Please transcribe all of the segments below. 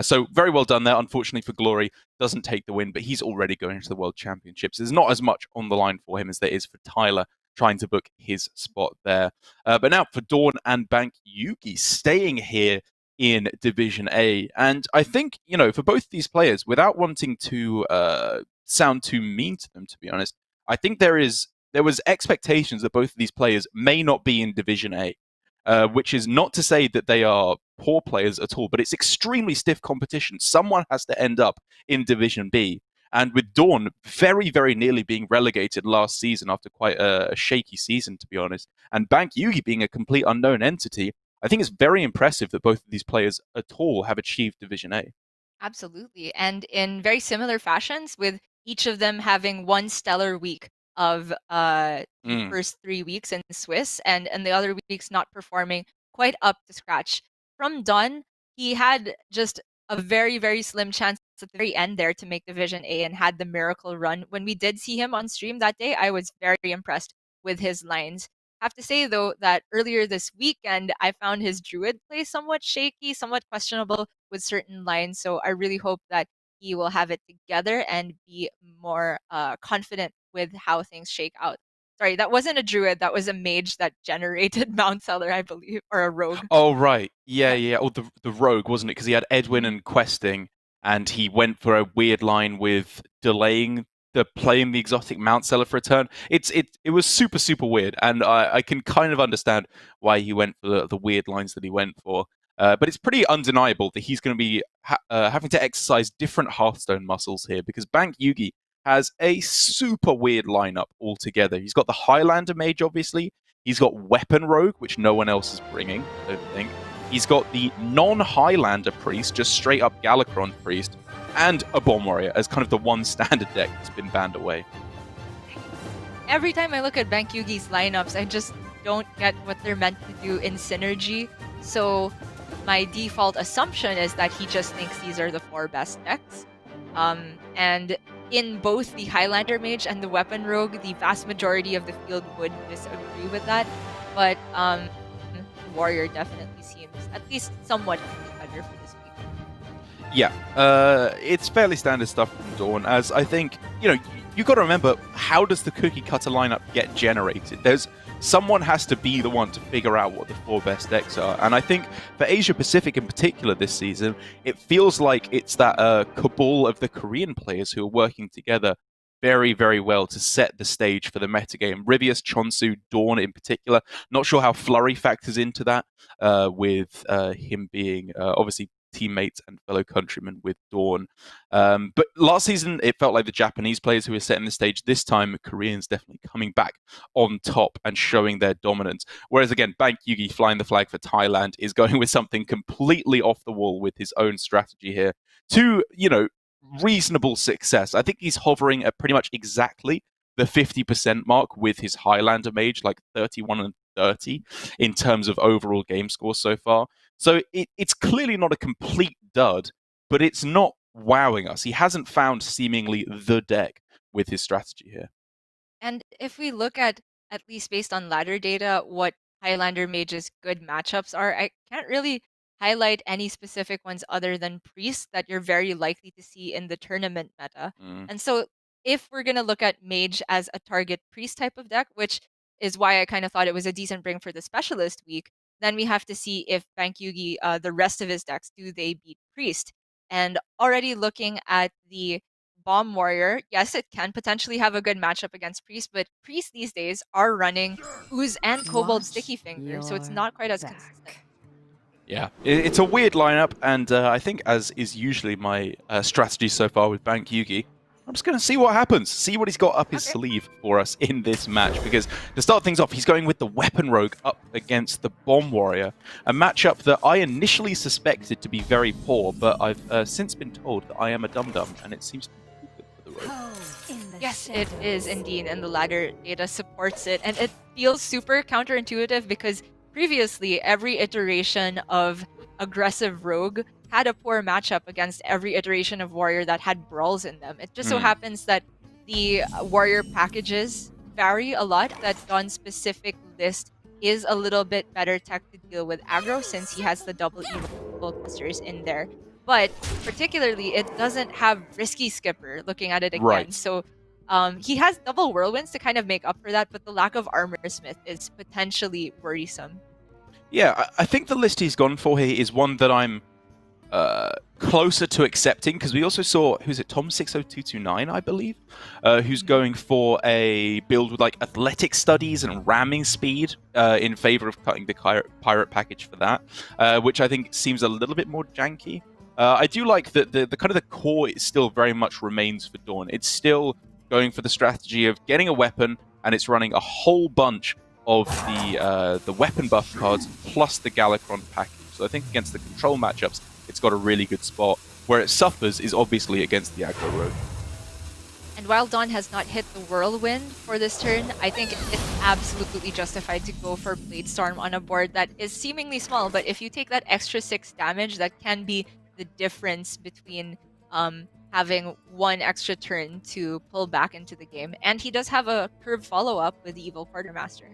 So very well done there. Unfortunately for Glory, doesn't take the win, but he's already going into the World Championships. There's not as much on the line for him as there is for Tyler trying to book his spot there. But now for DawN and Bankyugi staying here in Division A. And I think, for both these players, without wanting to sound too mean to them, to be honest, I think there was expectations that both of these players may not be in Division A. Which is not to say that they are poor players at all, but it's extremely stiff competition. Someone has to end up in Division B. And with DawN very, very nearly being relegated last season after quite a shaky season, to be honest, and Bankyugi being a complete unknown entity, I think it's very impressive that both of these players at all have achieved Division A. Absolutely. And in very similar fashions, with each of them having one stellar week of the first 3 weeks in Swiss, and the other weeks not performing quite up to scratch. From DawN, he had just a very, very slim chance at the very end there to make Division A and had the miracle run. When we did see him on stream that day, I was very impressed with his lines. I have to say, though, that earlier this weekend, I found his Druid play somewhat shaky, somewhat questionable with certain lines. So I really hope that he will have it together and be more confident with how things shake out. Sorry, that wasn't a Druid. That was a Mage that generated Mount Seller, I believe, or a Rogue. Oh, right. Yeah. Or the Rogue, wasn't it? Because he had Edwin and Questing, and he went for a weird line with delaying playing the exotic Mount Seller for a turn. It was super, super weird, and I can kind of understand why he went for the weird lines that he went for. But it's pretty undeniable that he's going to be having to exercise different Hearthstone muscles here, because Bankyugi has a super weird lineup altogether. He's got the Highlander Mage, obviously. He's got Weapon Rogue, which no one else is bringing, I don't think. He's got the non-Highlander Priest, just straight up Galakron Priest, and a Bomb Warrior as kind of the one standard deck that's been banned away. Every time I look at Bankyugi's lineups, I just don't get what they're meant to do in synergy. So my default assumption is that he just thinks these are the 4 best decks. And in both the Highlander Mage and the Weapon Rogue, the vast majority of the field would disagree with that. But Warrior definitely seems at least somewhat better for this week. Yeah, it's fairly standard stuff from DawN, as I think, you've got to remember, how does the cookie cutter lineup get generated? Someone has to be the one to figure out what the 4 best decks are. And I think for Asia Pacific in particular this season, it feels like it's that cabal of the Korean players who are working together very, very well to set the stage for the metagame. Rivius, Chonsu, DawN in particular. Not sure how Flurry factors into that, with him being obviously teammates and fellow countrymen with DawN. But last season, it felt like the Japanese players who were setting the stage. This time, Koreans definitely coming back on top and showing their dominance. Whereas again, Bankyugi flying the flag for Thailand is going with something completely off the wall with his own strategy here to, reasonable success. I think he's hovering at pretty much exactly the 50% mark with his Highlander Mage, like 31 and 30 in terms of overall game score so far. So it's clearly not a complete dud, but it's not wowing us. He hasn't found seemingly the deck with his strategy here. And if we look at least based on ladder data, what Highlander Mage's good matchups are, I can't really highlight any specific ones other than Priest that you're very likely to see in the tournament meta. And so if we're going to look at Mage as a target Priest type of deck, which is why I kind of thought it was a decent bring for the Specialist week, then we have to see if Bankyugi, the rest of his decks, do they beat Priest? And already looking at the Bomb Warrior, yes, it can potentially have a good matchup against Priest, but Priest these days are running Ooze and Kobold Sticky Finger, so it's not quite as consistent. Yeah, it's a weird lineup, and I think, as is usually my strategy so far with Bankyugi, I'm just going to see what happens, see what he's got up his sleeve for us in this match, because to start things off, he's going with the Weapon Rogue up against the Bomb Warrior, a matchup that I initially suspected to be very poor, but I've since been told that I am a dum-dum, and it seems to be good for the Rogue. Yes, it is indeed, and the ladder data supports it, and it feels super counterintuitive because previously every iteration of aggressive Rogue had a poor matchup against every iteration of Warrior that had brawls in them. It just so happens that the Warrior packages vary a lot, that DawN's specific list is a little bit better tech to deal with aggro since he has the double evil clusters in there. but particularly it doesn't have Risky Skipper looking at it again. Right. So he has double Whirlwinds to kind of make up for that, but the lack of Armor Smith is potentially worrisome. Yeah, I think the list he's gone for here is one that I'm closer to accepting, because we also saw, who's it, Tom60229, I believe, who's going for a build with like athletic studies and ramming speed in favor of cutting the pirate package for that, which I think seems a little bit more janky. I do like that the kind of the core is still very much remains for DawN. It's still going for the strategy of getting a weapon, and it's running a whole bunch of the weapon buff cards plus the Galakron package. So I think against the control matchups, it's got a really good spot. Where it suffers is obviously against the aggro road. And while DawN has not hit the Whirlwind for this turn, I think it's absolutely justified to go for Bladestorm on a board that is seemingly small, but if you take that extra 6 damage, that can be the difference between having one extra turn to pull back into the game. And he does have a curve follow-up with the Evil Quartermaster.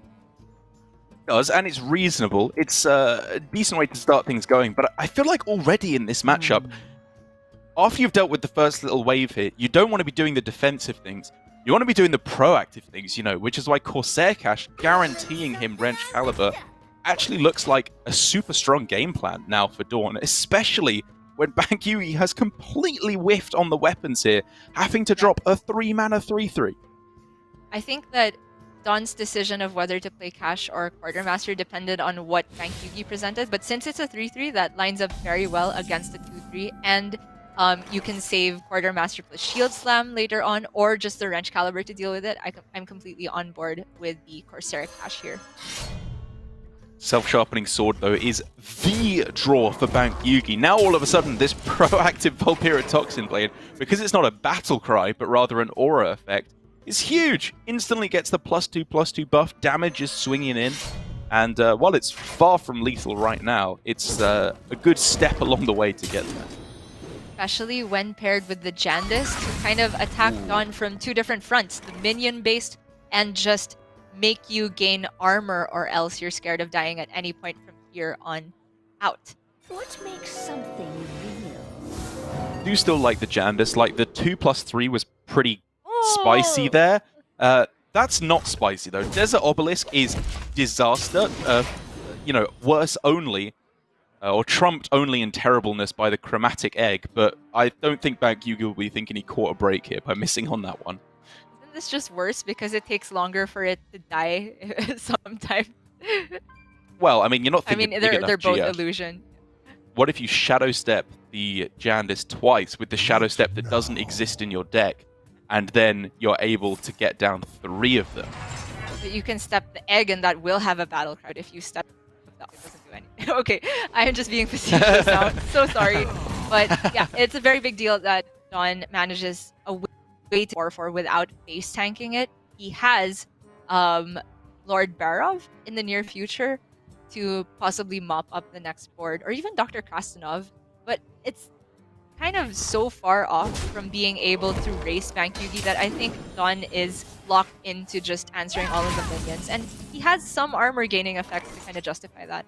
Does, and it's reasonable. It's a decent way to start things going, but I feel like already in this matchup, after you've dealt with the first little wave here, you don't want to be doing the defensive things. You want to be doing the proactive things, you know, which is why Corsair Cash guaranteeing him Wrench Caliber actually looks like a super strong game plan now for DawN, especially when Bankyugi has completely whiffed on the weapons here, having to drop a 3-mana 3/3. I think that DawN's decision of whether to play Cash or Quartermaster depended on what Bankyugi presented, but since it's a 3/3, that lines up very well against the 2/3, and you can save Quartermaster plus Shield Slam later on, or just the Wrench Caliber to deal with it. I'm completely on board with the Corsair Cash here. Self-Sharpening Sword, though, is the draw for Bankyugi. Now, all of a sudden, this proactive Vulpera Toxin Blade, because it's not a battle cry, but rather an aura effect, is huge. Instantly gets the +2/+2 buff, damage is swinging in, and while it's far from lethal right now, it's a good step along the way to get there. Especially when paired with the Jandis to kind of attack DawN from 2 different fronts, the minion-based and just make you gain armor, or else you're scared of dying at any point from here on out. What makes something real? I do still like the Jandis. Like, the 2/3 was pretty spicy there. That's not spicy, though. Desert Obelisk is disaster. You know, worse only, or trumped only in terribleness by the Chromatic Egg, but I don't think Bankyugi will be thinking he caught a break here by missing on that one. Isn't this just worse because it takes longer for it to die sometimes? Well, I mean, you're not thinking they're both illusion. What if you Shadow Step the Jandis twice with the Shadow Step that doesn't exist in your deck, and then you're able to get down 3 of them? But you can step the egg, and that will have a battle card if you step that. It doesn't do anything. Okay, I am just being facetious now. So sorry. But yeah, it's a very big deal that DawN manages a way to 4/4 without base tanking it. He has Lord Barov in the near future to possibly mop up the next board, or even Dr. Krastenov, but it's kind of so far off from being able to race Bankyugi that I think DawN is locked into just answering all of the minions, and he has some armor gaining effects to kind of justify that.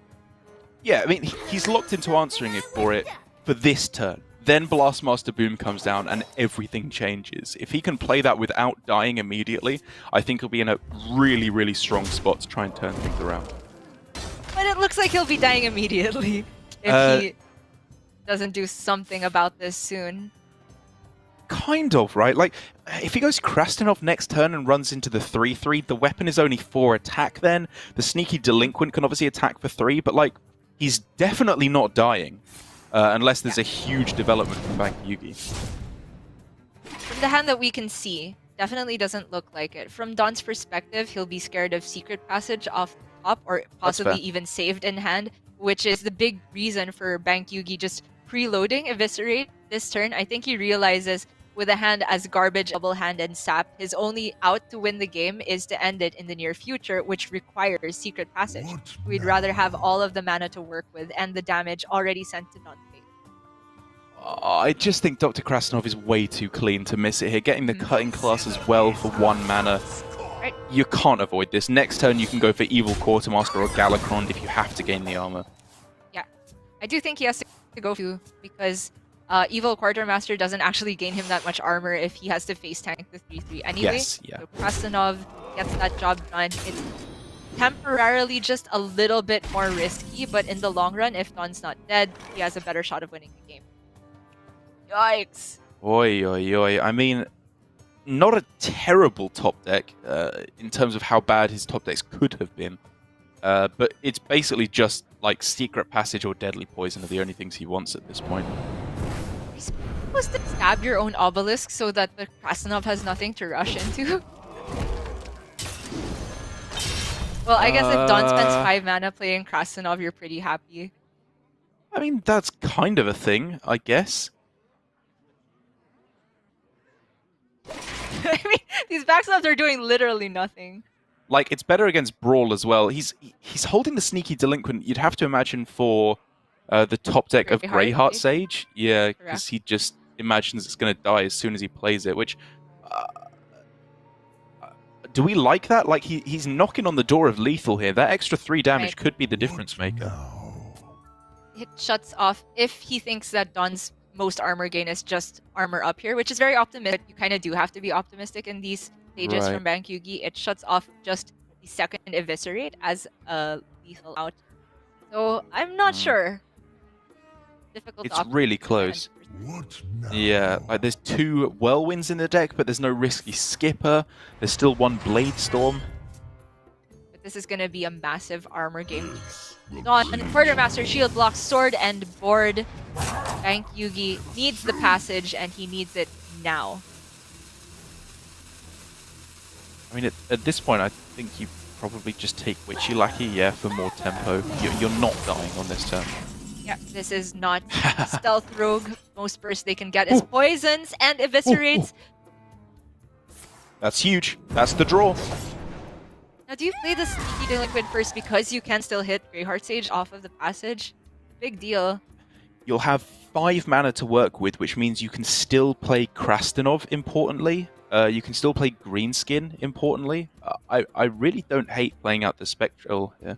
Yeah, I mean, he's locked into answering it for this turn. Then Blastmaster Boom comes down and everything changes. If he can play that without dying immediately, I think he'll be in a really, really strong spot to try and turn things around. But it looks like he'll be dying immediately if he doesn't do something about this soon. Kind of, right? Like, if he goes Krastenov next turn and runs into the 3/3, the weapon is only 4 attack then. The Sneaky Delinquent can obviously attack for 3, but, like, he's definitely not dying. Unless there's a huge development from Bankyugi. From the hand that we can see, definitely doesn't look like it. From DawN's perspective, he'll be scared of Secret Passage off the top, or possibly even saved in hand, which is the big reason for Bankyugi just preloading Eviscerate this turn. I think he realizes with a hand as garbage, double hand, and sap, his only out to win the game is to end it in the near future, which requires Secret Passage. We'd rather have all of the mana to work with and the damage already sent to non-fate. I just think Dr. Krastenov is way too clean to miss it here. Getting the cutting class as well for 1 mana. Right. You can't avoid this. Next turn you can go for Evil Quartermaster or Galakron if you have to gain the armor. Yeah. I do think he has to go to, because Evil Quartermaster doesn't actually gain him that much armor if he has to face tank the 3/3 anyway. Yes, yeah. So Krasinov gets that job done. It's temporarily just a little bit more risky, but in the long run, if DawN's not dead, he has a better shot of winning the game. Yikes. Oi, oi, oi. I mean, not a terrible top deck in terms of how bad his top decks could have been. But it's basically just like Secret Passage or Deadly Poison are the only things he wants at this point. You're supposed to stab your own obelisk so that the Krasinov has nothing to rush into. Well, I guess if DawN spends 5 mana playing Krasinov, you're pretty happy. I mean, that's kind of a thing, I guess. I mean, these backstabs are doing literally nothing. Like, it's better against Brawl as well. He's holding the Sneaky Delinquent, you'd have to imagine, for the top deck of Greyheart Sage. Yeah, because he just imagines it's going to die as soon as he plays it, which... do we like that? Like, he's knocking on the door of lethal here. That extra 3 damage could be the difference maker. It shuts off if he thinks that DawN's most armor gain is just armor up here, which is very optimistic. You kind of do have to be optimistic in these stages from Bankyugi. It shuts off just the second Eviscerate as a lethal out. So I'm not sure. Difficult. It's really close. Yeah, like there's 2 Whirlwinds in the deck, but there's no risky Skipper. There's still 1 Blade Storm. But this is going to be a massive armor game. DawN, Quartermaster, Shield Block, Sword, and Board. Bankyugi needs the passage, and he needs it now. I mean, at this point, I think you probably just take Witchy Lackey, yeah, for more tempo. You're not dying on this turn. Yeah, this is not Stealth Rogue. Most burst they can get is Poisons and Eviscerates. That's huge. That's the draw. Now, do you play the Sneaky Delinquent first because you can still hit Greyheart Sage off of the passage? Big deal. You'll have 5 mana to work with, which means you can still play Krasinov, importantly. You can still play Greenskin, importantly. I really don't hate playing out the Spectral here.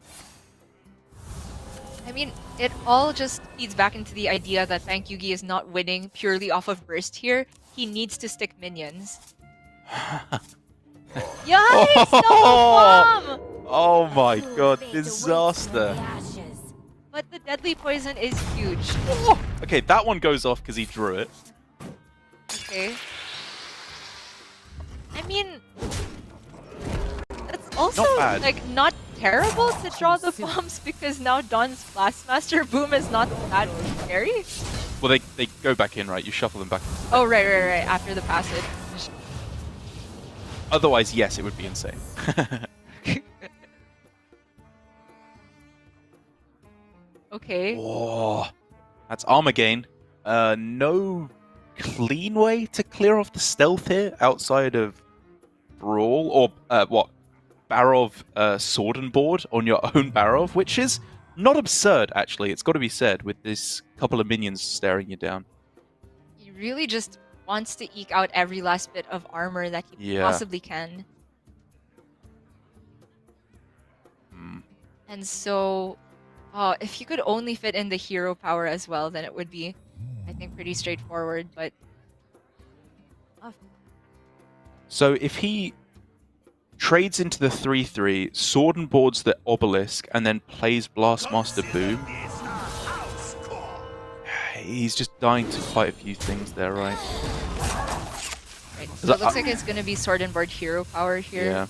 I mean, it all just feeds back into the idea that Bankyugi is not winning purely off of burst here. He needs to stick minions. Yikes! No bomb! Oh my god, disaster. But the Deadly Poison is huge. Okay, that one goes off because he drew it. Okay. I mean, it's also not bad. like not terrible to draw the bombs because now DawN's Blastmaster Boom is not that scary. Well, they go back in, right? You shuffle them back. Oh, right, after the passage. Otherwise, yes, it would be insane. Okay. Oh, that's armor gain. No clean way to clear off the stealth here outside of Brawl or what? Barov Sword and Board on your own Barov, which is not absurd, actually. It's got to be said, with this couple of minions staring you down. He really just wants to eke out every last bit of armor that he possibly can. And so, if you could only fit in the hero power as well, then it would be, I think, pretty straightforward, but... So if he trades into the 3/3, Sword and Boards the Obelisk, and then plays Blastmaster Boom, he's just dying to quite a few things there, right? So it looks like it's going to be Sword and Board hero power here. Yeah.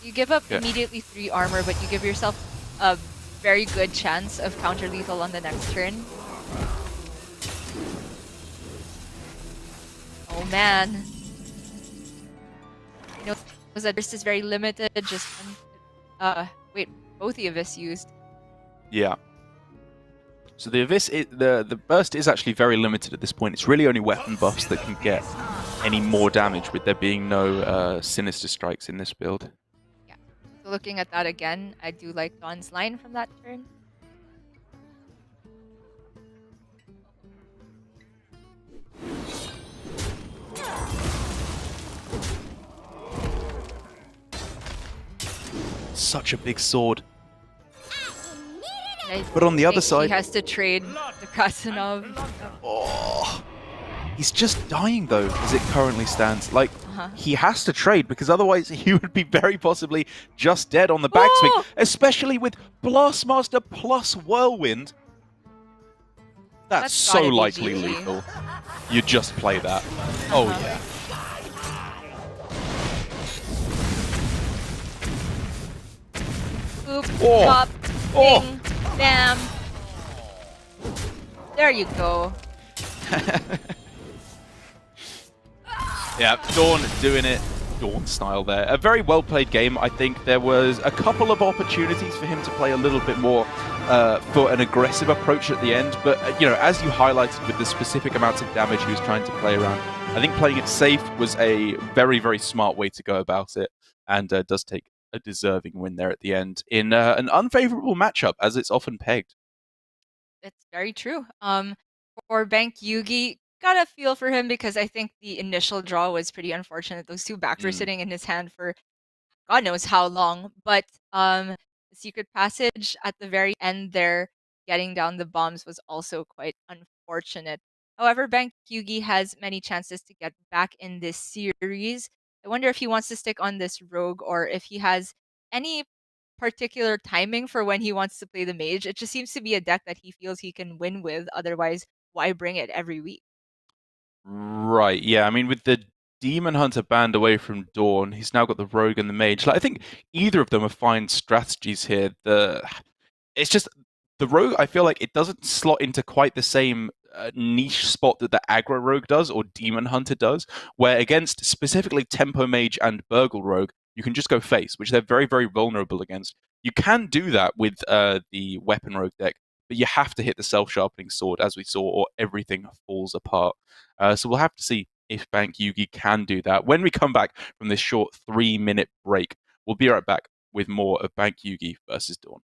You give up immediately 3 armor, but you give yourself a very good chance of counter-lethal on the next turn. Oh man. You know, that burst is very limited, just one... wait, both the Abyss used. Yeah. So the Abyss, the burst is actually very limited at this point. It's really only weapon buffs that can get any more damage, with there being no Sinister Strikes in this build. Yeah. So looking at that again, I do like DawN's line from that turn. Such a big sword. But on the other think side, he has to trade the Krasinov. oh, he's just dying though, as it currently stands. Like, Uh-huh. he has to trade because otherwise he would be very possibly just dead on the backswing, Oh! especially with Blastmaster plus Whirlwind. That's so gotta be likely GG. lethal. You just play that. Oh yeah. Boop, Oh. pop, Oh. ding, bam. There you go. Yeah, DawN doing it DawN style there. A very well played game. I think there was a couple of opportunities for him to play a little bit more for an aggressive approach at the end. But, you know, as you highlighted with the specific amounts of damage he was trying to play around, I think playing it safe was a very, very smart way to go about it, and does take a deserving win there at the end in an unfavorable matchup, as it's often pegged. It's very true. For Bankyugi, got a feel for him because I think the initial draw was pretty unfortunate. Those two backs were sitting in his hand for God knows how long. But the secret passage at the very end there, getting down the bombs was also quite unfortunate. However, Bankyugi has many chances to get back in this series. I wonder if he wants to stick on this rogue or if he has any particular timing for when he wants to play the mage. It just seems to be a deck that he feels he can win with. Otherwise, why bring it every week? Right, yeah. I mean, with the Demon Hunter banned away from DawN, he's now got the Rogue and the Mage. Like, I think either of them are fine strategies here. It's just the Rogue, I feel like it doesn't slot into quite the same niche spot that the Aggro Rogue does or Demon Hunter does, where against specifically Tempo Mage and Burgle Rogue, you can just go face, which they're very, very vulnerable against. You can do that with the Weapon Rogue deck, but you have to hit the self-sharpening sword, as we saw, or everything falls apart. So we'll have to see if Bankyugi can do that. When we come back from this short 3-minute break, we'll be right back with more of Bankyugi versus DawN.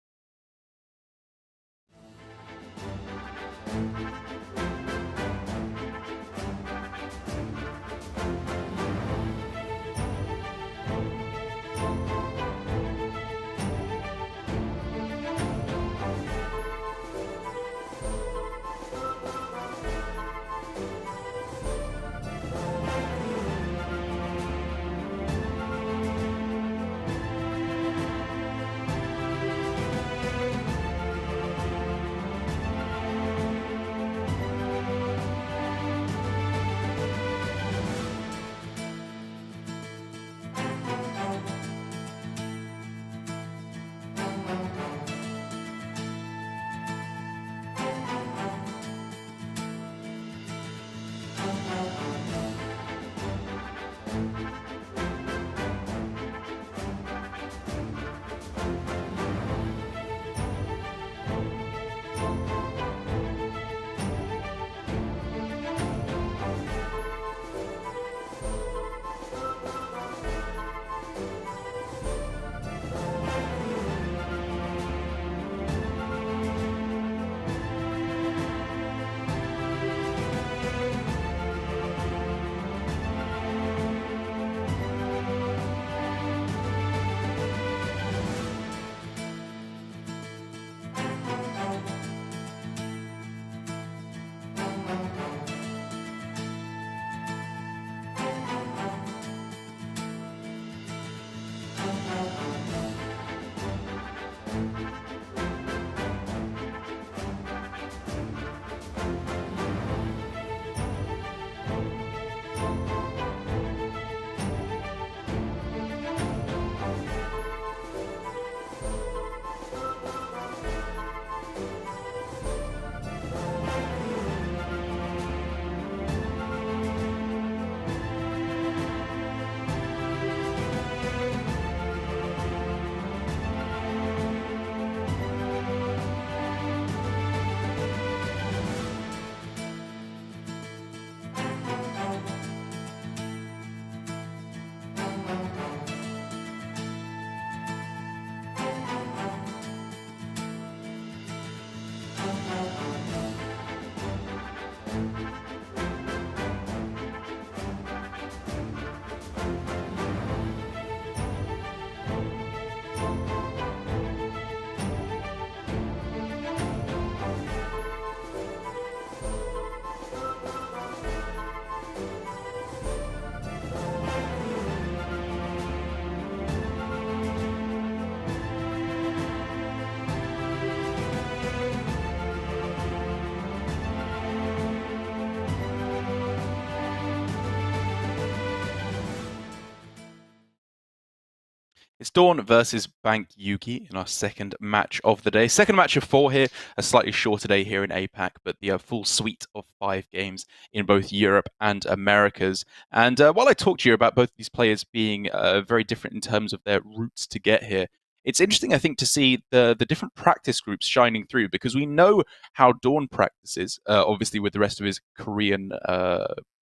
It's DawN versus Bankyugi in our second match of the day. Second match of 4 here, a slightly shorter day here in APAC, but the full suite of 5 games in both Europe and Americas. And while I talked to you about both these players being very different in terms of their routes to get here, it's interesting, I think, to see the different practice groups shining through, because we know how DawN practices, obviously with the rest of his Korean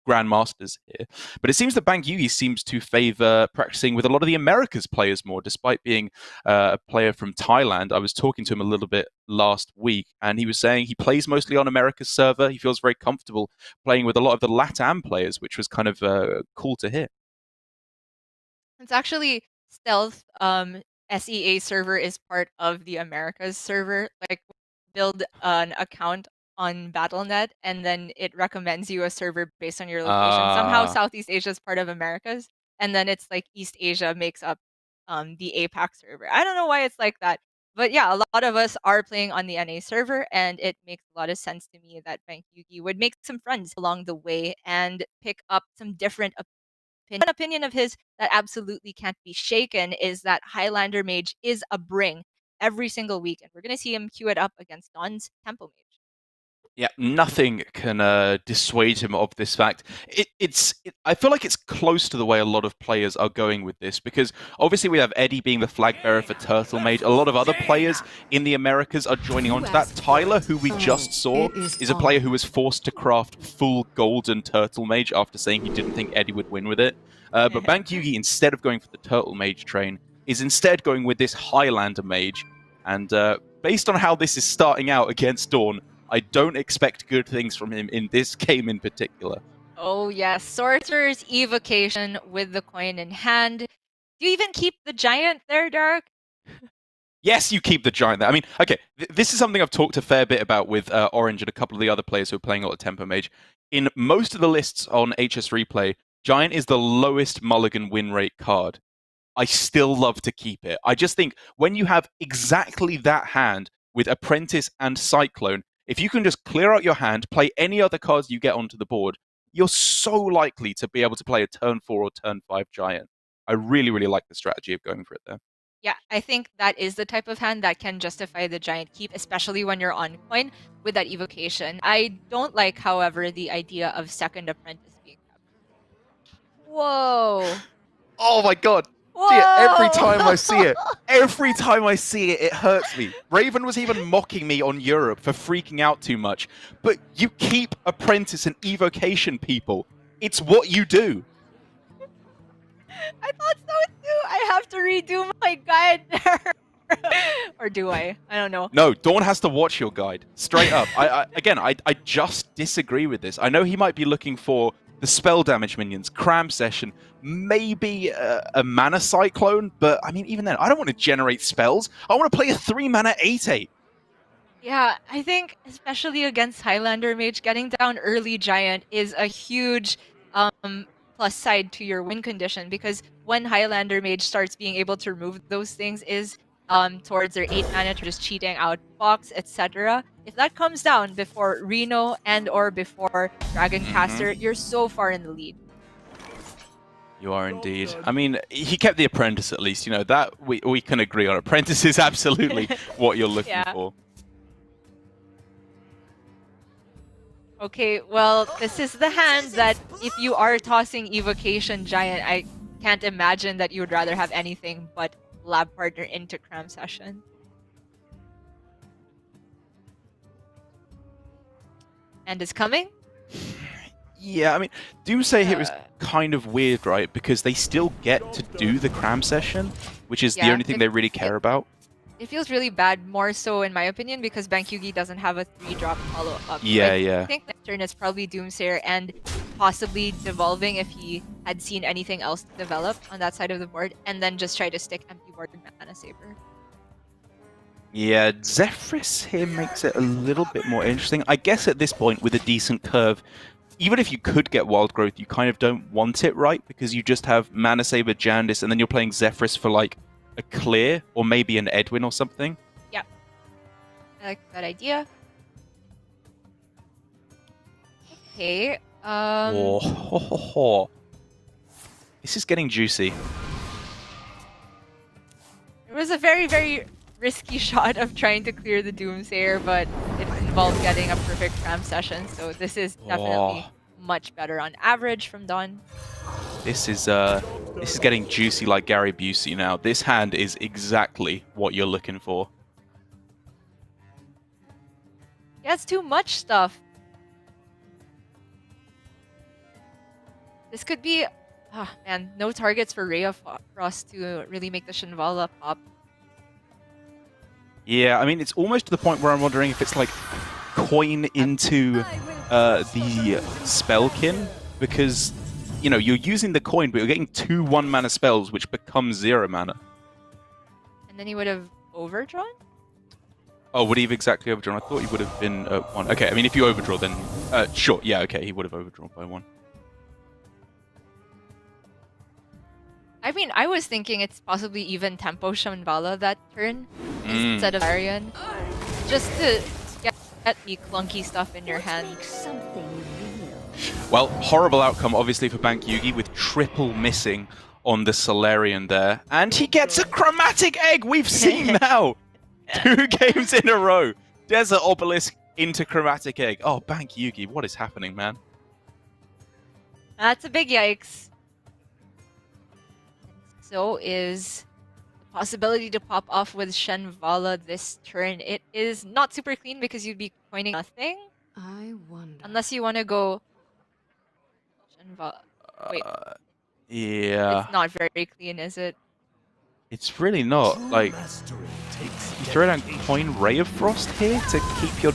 Grandmasters here. But it seems that Bankyugi seems to favor practicing with a lot of the Americas players more, despite being a player from Thailand. I was talking to him a little bit last week, and he was saying he plays mostly on America's server. He feels very comfortable playing with a lot of the LATAM players, which was kind of cool to hear. It's actually Stealth SEA server is part of the Americas server. Like, build an account on Battle.net, and then it recommends you a server based on your location. Somehow Southeast Asia is part of Americas, and then it's like East Asia makes up the APAC server. I don't know why it's like that, but yeah, a lot of us are playing on the NA server, and it makes a lot of sense to me that Bankyugi would make some friends along the way and pick up some different opinion. One opinion of his that absolutely can't be shaken is that Highlander Mage is a bring every single week, and we're going to see him queue it up against DawN's Tempo Mage. Yeah, nothing can dissuade him of this fact. I feel like it's close to the way a lot of players are going with this, because obviously we have Eddie being the flag bearer for Turtle Mage. A lot of other players in the Americas are joining on to that. Tyler, who we just saw, is a player who was forced to craft full golden Turtle Mage after saying he didn't think Eddie would win with it. But Bankyugi, instead of going for the Turtle Mage train, is instead going with this Highlander Mage. And based on how this is starting out against DawN, I don't expect good things from him in this game in particular. Oh yes, Sorcerer's Evocation with the coin in hand. Do you even keep the Giant there, Derek? Yes, you keep the Giant there. I mean, okay, this is something I've talked a fair bit about with Orange and a couple of the other players who are playing a lot of Tempo Mage. In most of the lists on HS Replay, Giant is the lowest mulligan win rate card. I still love to keep it. I just think when you have exactly that hand with Apprentice and Cyclone, if you can just clear out your hand, play any other cards you get onto the board, you're so likely to be able to play a turn 4 or turn 5 Giant. I really, really like the strategy of going for it there. Yeah, I think that is the type of hand that can justify the Giant keep, especially when you're on coin with that Evocation. I don't like, however, the idea of second Apprentice being kept. Whoa. Oh my god. See it every time I see it. Every time I see it, it hurts me. Raven was even mocking me on Europe for freaking out too much. But you keep Apprentice and Evocation, people. It's what you do. I thought so too. I have to redo my guide there. Or do I? I don't know. No, DawN has to watch your guide. Straight up. I just disagree with this. I know he might be looking for the spell damage minions, Cram Session, maybe a Mana Cyclone, but I mean, even then, I don't want to generate spells. I want to play a 3-mana 8/8. Yeah, I think especially against Highlander Mage, getting down early Giant is a huge plus side to your win condition, because when Highlander Mage starts being able to remove those things is towards their 8 mana, just cheating out Fox, etc. If that comes down before Reno and or before Dragoncaster, you're so far in the lead. You are indeed. I mean, he kept the Apprentice at least. You know, that we can agree on. Apprentice is absolutely what you're looking for. Okay, well, this is the hand that if you are tossing Evocation Giant, I can't imagine that you would rather have anything but Lab Partner into Cram Session. And is coming? Yeah, I mean, Doomsday here is kind of weird, right? Because they still get to do the Cram Session, which is the only thing they really care about. It feels really bad, more so in my opinion, because Bankyugi doesn't have a 3-drop follow-up. Yeah, I think next turn is probably Doomsayer and possibly Devolving if he had seen anything else develop on that side of the board, and then just try to stick empty board Mana Saber. Yeah, Zephrys here makes it a little bit more interesting. I guess at this point, with a decent curve, even if you could get Wild Growth, you kind of don't want it, right? Because you just have Mana Saber, Jandis, and then you're playing Zephrys for like a clear, or maybe an Edwin or something. Yeah, I like that idea. Okay. This is getting juicy. was a very, very risky shot of trying to clear the Doomsayer, but it involved getting a perfect Ram session, so this is definitely much better on average from DawN. This is getting juicy like Gary Busey now. This hand is exactly what you're looking for. He has too much stuff. This could be... Oh, man, no targets for Ray of Frost to really make the Shinvala pop. Yeah, I mean, it's almost to the point where I'm wondering if it's like coin into the Spellkin, because, you know, you're using the coin, but you're getting 2 1-mana spells, which become 0 mana. And then he would have overdrawn? Oh, would he have exactly overdrawn? I thought he would have been 1. Okay, I mean, if you overdraw, then... sure, yeah, okay, he would have overdrawn by 1. I mean, I was thinking it's possibly even Tempo Shambhala that turn instead of Arian. Just to get the clunky stuff in your hand. Well, horrible outcome, obviously, for Bankyugi with triple missing on the Solarian there. And he gets a Chromatic Egg! We've seen now! 2 games in a row. Desert Obelisk into Chromatic Egg. Oh, Bankyugi, what is happening, man? That's a big yikes. So is the possibility to pop off with Shenvala this turn. It is not super clean because you'd be coining nothing. I wonder. Unless you want to go Shenvala. Wait. Yeah. It's not very clean, is it? It's really not. Like, you throw down coin Ray of Frost here to keep your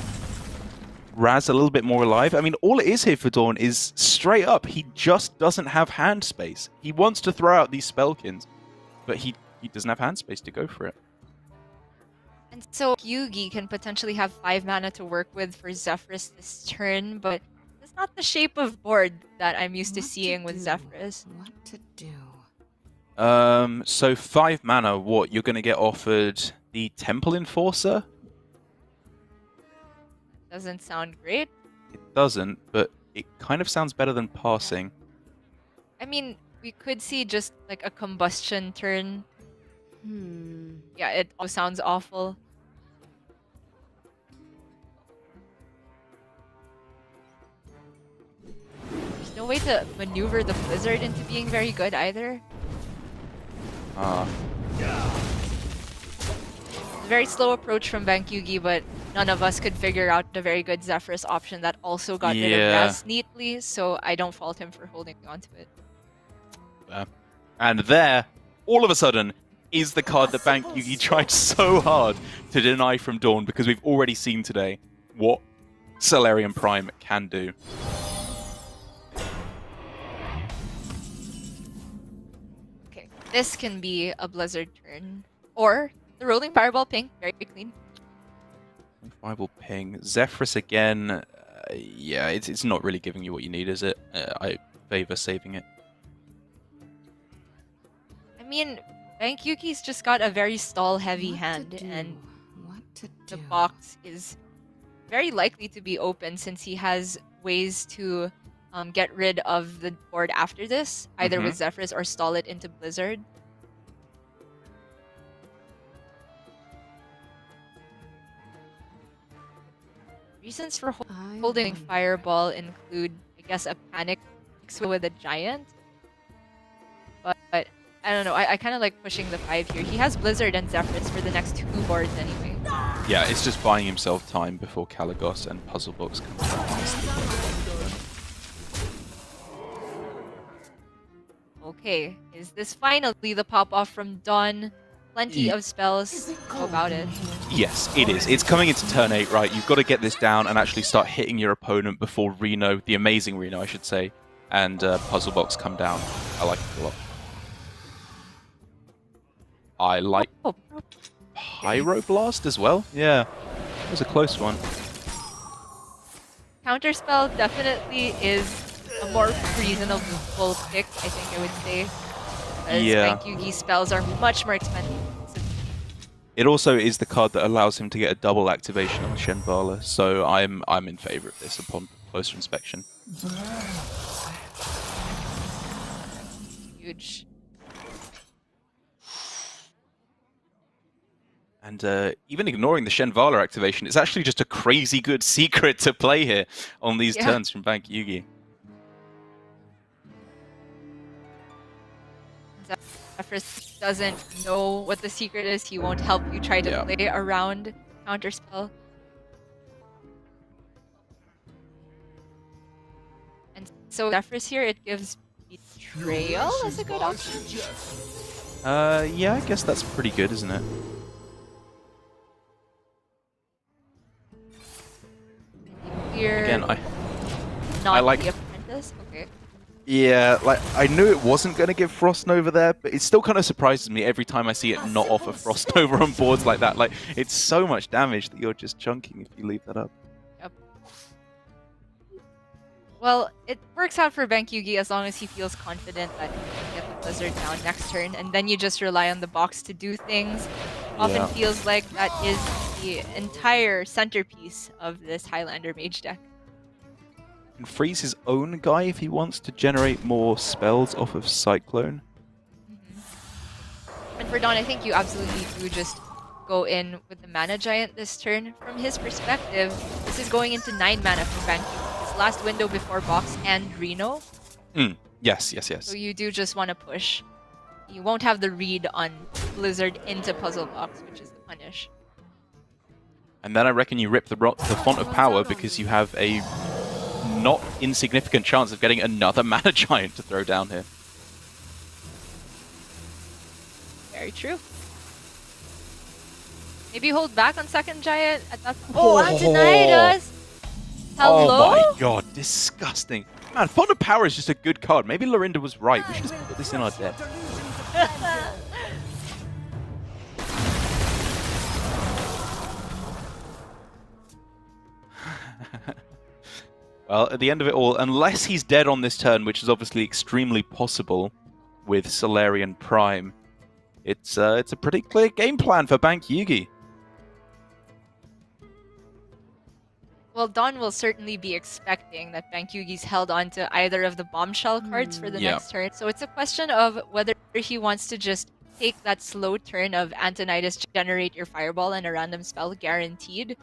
Raz a little bit more alive. I mean, all it is here for DawN is straight up, he just doesn't have hand space. He wants to throw out these Spellkins, but he doesn't have hand space to go for it. And so Yugi can potentially have 5 mana to work with for Zephyrus this turn, but it's not the shape of board that I'm used to seeing with Zephyrus. What to do? So 5 mana, what? You're going to get offered the Temple Enforcer? Doesn't sound great. It doesn't, but it kind of sounds better than passing. I mean, we could see just like a combustion turn. Yeah, it all sounds awful. There's no way to maneuver the Blizzard into being very good either. Very slow approach from Bankyugi, but none of us could figure out a very good Zephyrus option that also got rid of Raz neatly, so I don't fault him for holding on to it. And there, all of a sudden, is the card that Bankyugi tried so hard to deny from DawN, because we've already seen today what Solarian Prime can do. Okay, this can be a Blizzard turn. Or the Rolling Fireball ping, very clean. Fireball ping. Zephyrus again. Yeah, it's not really giving you what you need, is it? I favor saving it. I mean, Bankyugi's just got a very stall-heavy hand, and the box is very likely to be open since he has ways to get rid of the board after this, either with Zephyrus or stall it into Blizzard. Reasons for holding Fireball include, I guess, a panic with a giant. But I don't know, I kind of like pushing the 5 here. He has Blizzard and Zephyrus for the next 2 boards anyway. Yeah, it's just buying himself time before Kalagos and Puzzle Box comes out. Okay, is this finally the pop-off from DawN? Plenty of spells. How about it? Yes, it is. It's coming into turn 8, right? You've got to get this down and actually start hitting your opponent before Reno, the amazing Reno, I should say, and Puzzle Box come down. I like it a lot. I like Pyroblast as well. Yeah, it was a close one. Counterspell definitely is a more reasonable pick, I think I would say. Because Bankyugi spells are much more expensive. It also is the card that allows him to get a double activation on Shenvala, so I'm in favor of this upon closer inspection. Huge. And even ignoring the Shenvala activation, it's actually just a crazy good secret to play here on these turns from Bankyugi. Zephyrus doesn't know what the secret is. He won't help you try to play around counterspell. And so Zephyrus here, it gives Betrayal as a good option. Yeah, I guess that's pretty good, isn't it? Here, Again, not I like the apprentice. Okay. Yeah, like I knew it wasn't going to give Frost Nova there, but it still kind of surprises me every time I see it not offer Frost Nova on boards like that. Like, it's so much damage that you're just chunking if you leave that up. Yep. Well, it works out for Bankyugi as long as he feels confident that he can get the Blizzard down next turn, and then you just rely on the box to do things. Often feels like that is the entire centerpiece of this Highlander Mage deck. Can freeze his own guy if he wants to generate more spells off of Cyclone. And for DawN, I think you absolutely do just go in with the Mana Giant this turn. From his perspective, this is going into 9 mana for Bankyugi. His last window before box and Reno. Yes. So you do just want to push. You won't have the read on Blizzard into Puzzle Box, which is the punish. And then I reckon you rip the Font of Power because you have a not insignificant chance of getting another Mana Giant to throw down here. Very true. Maybe hold back on second Giant at that point. Oh, Antonidas! Hello? Oh my god, disgusting. Man, Font of Power is just a good card. Maybe Lorinda was right. We should just put this in our deck. Well, at the end of it all, unless he's dead on this turn, which is obviously extremely possible with Solarian Prime, it's a pretty clear game plan for Bankyugi. Well, DawN will certainly be expecting that Bankyugi's held on to either of the Bombshell cards for the next turn. So it's a question of whether he wants to just take that slow turn of Antonidas, generate your Fireball and a random spell guaranteed,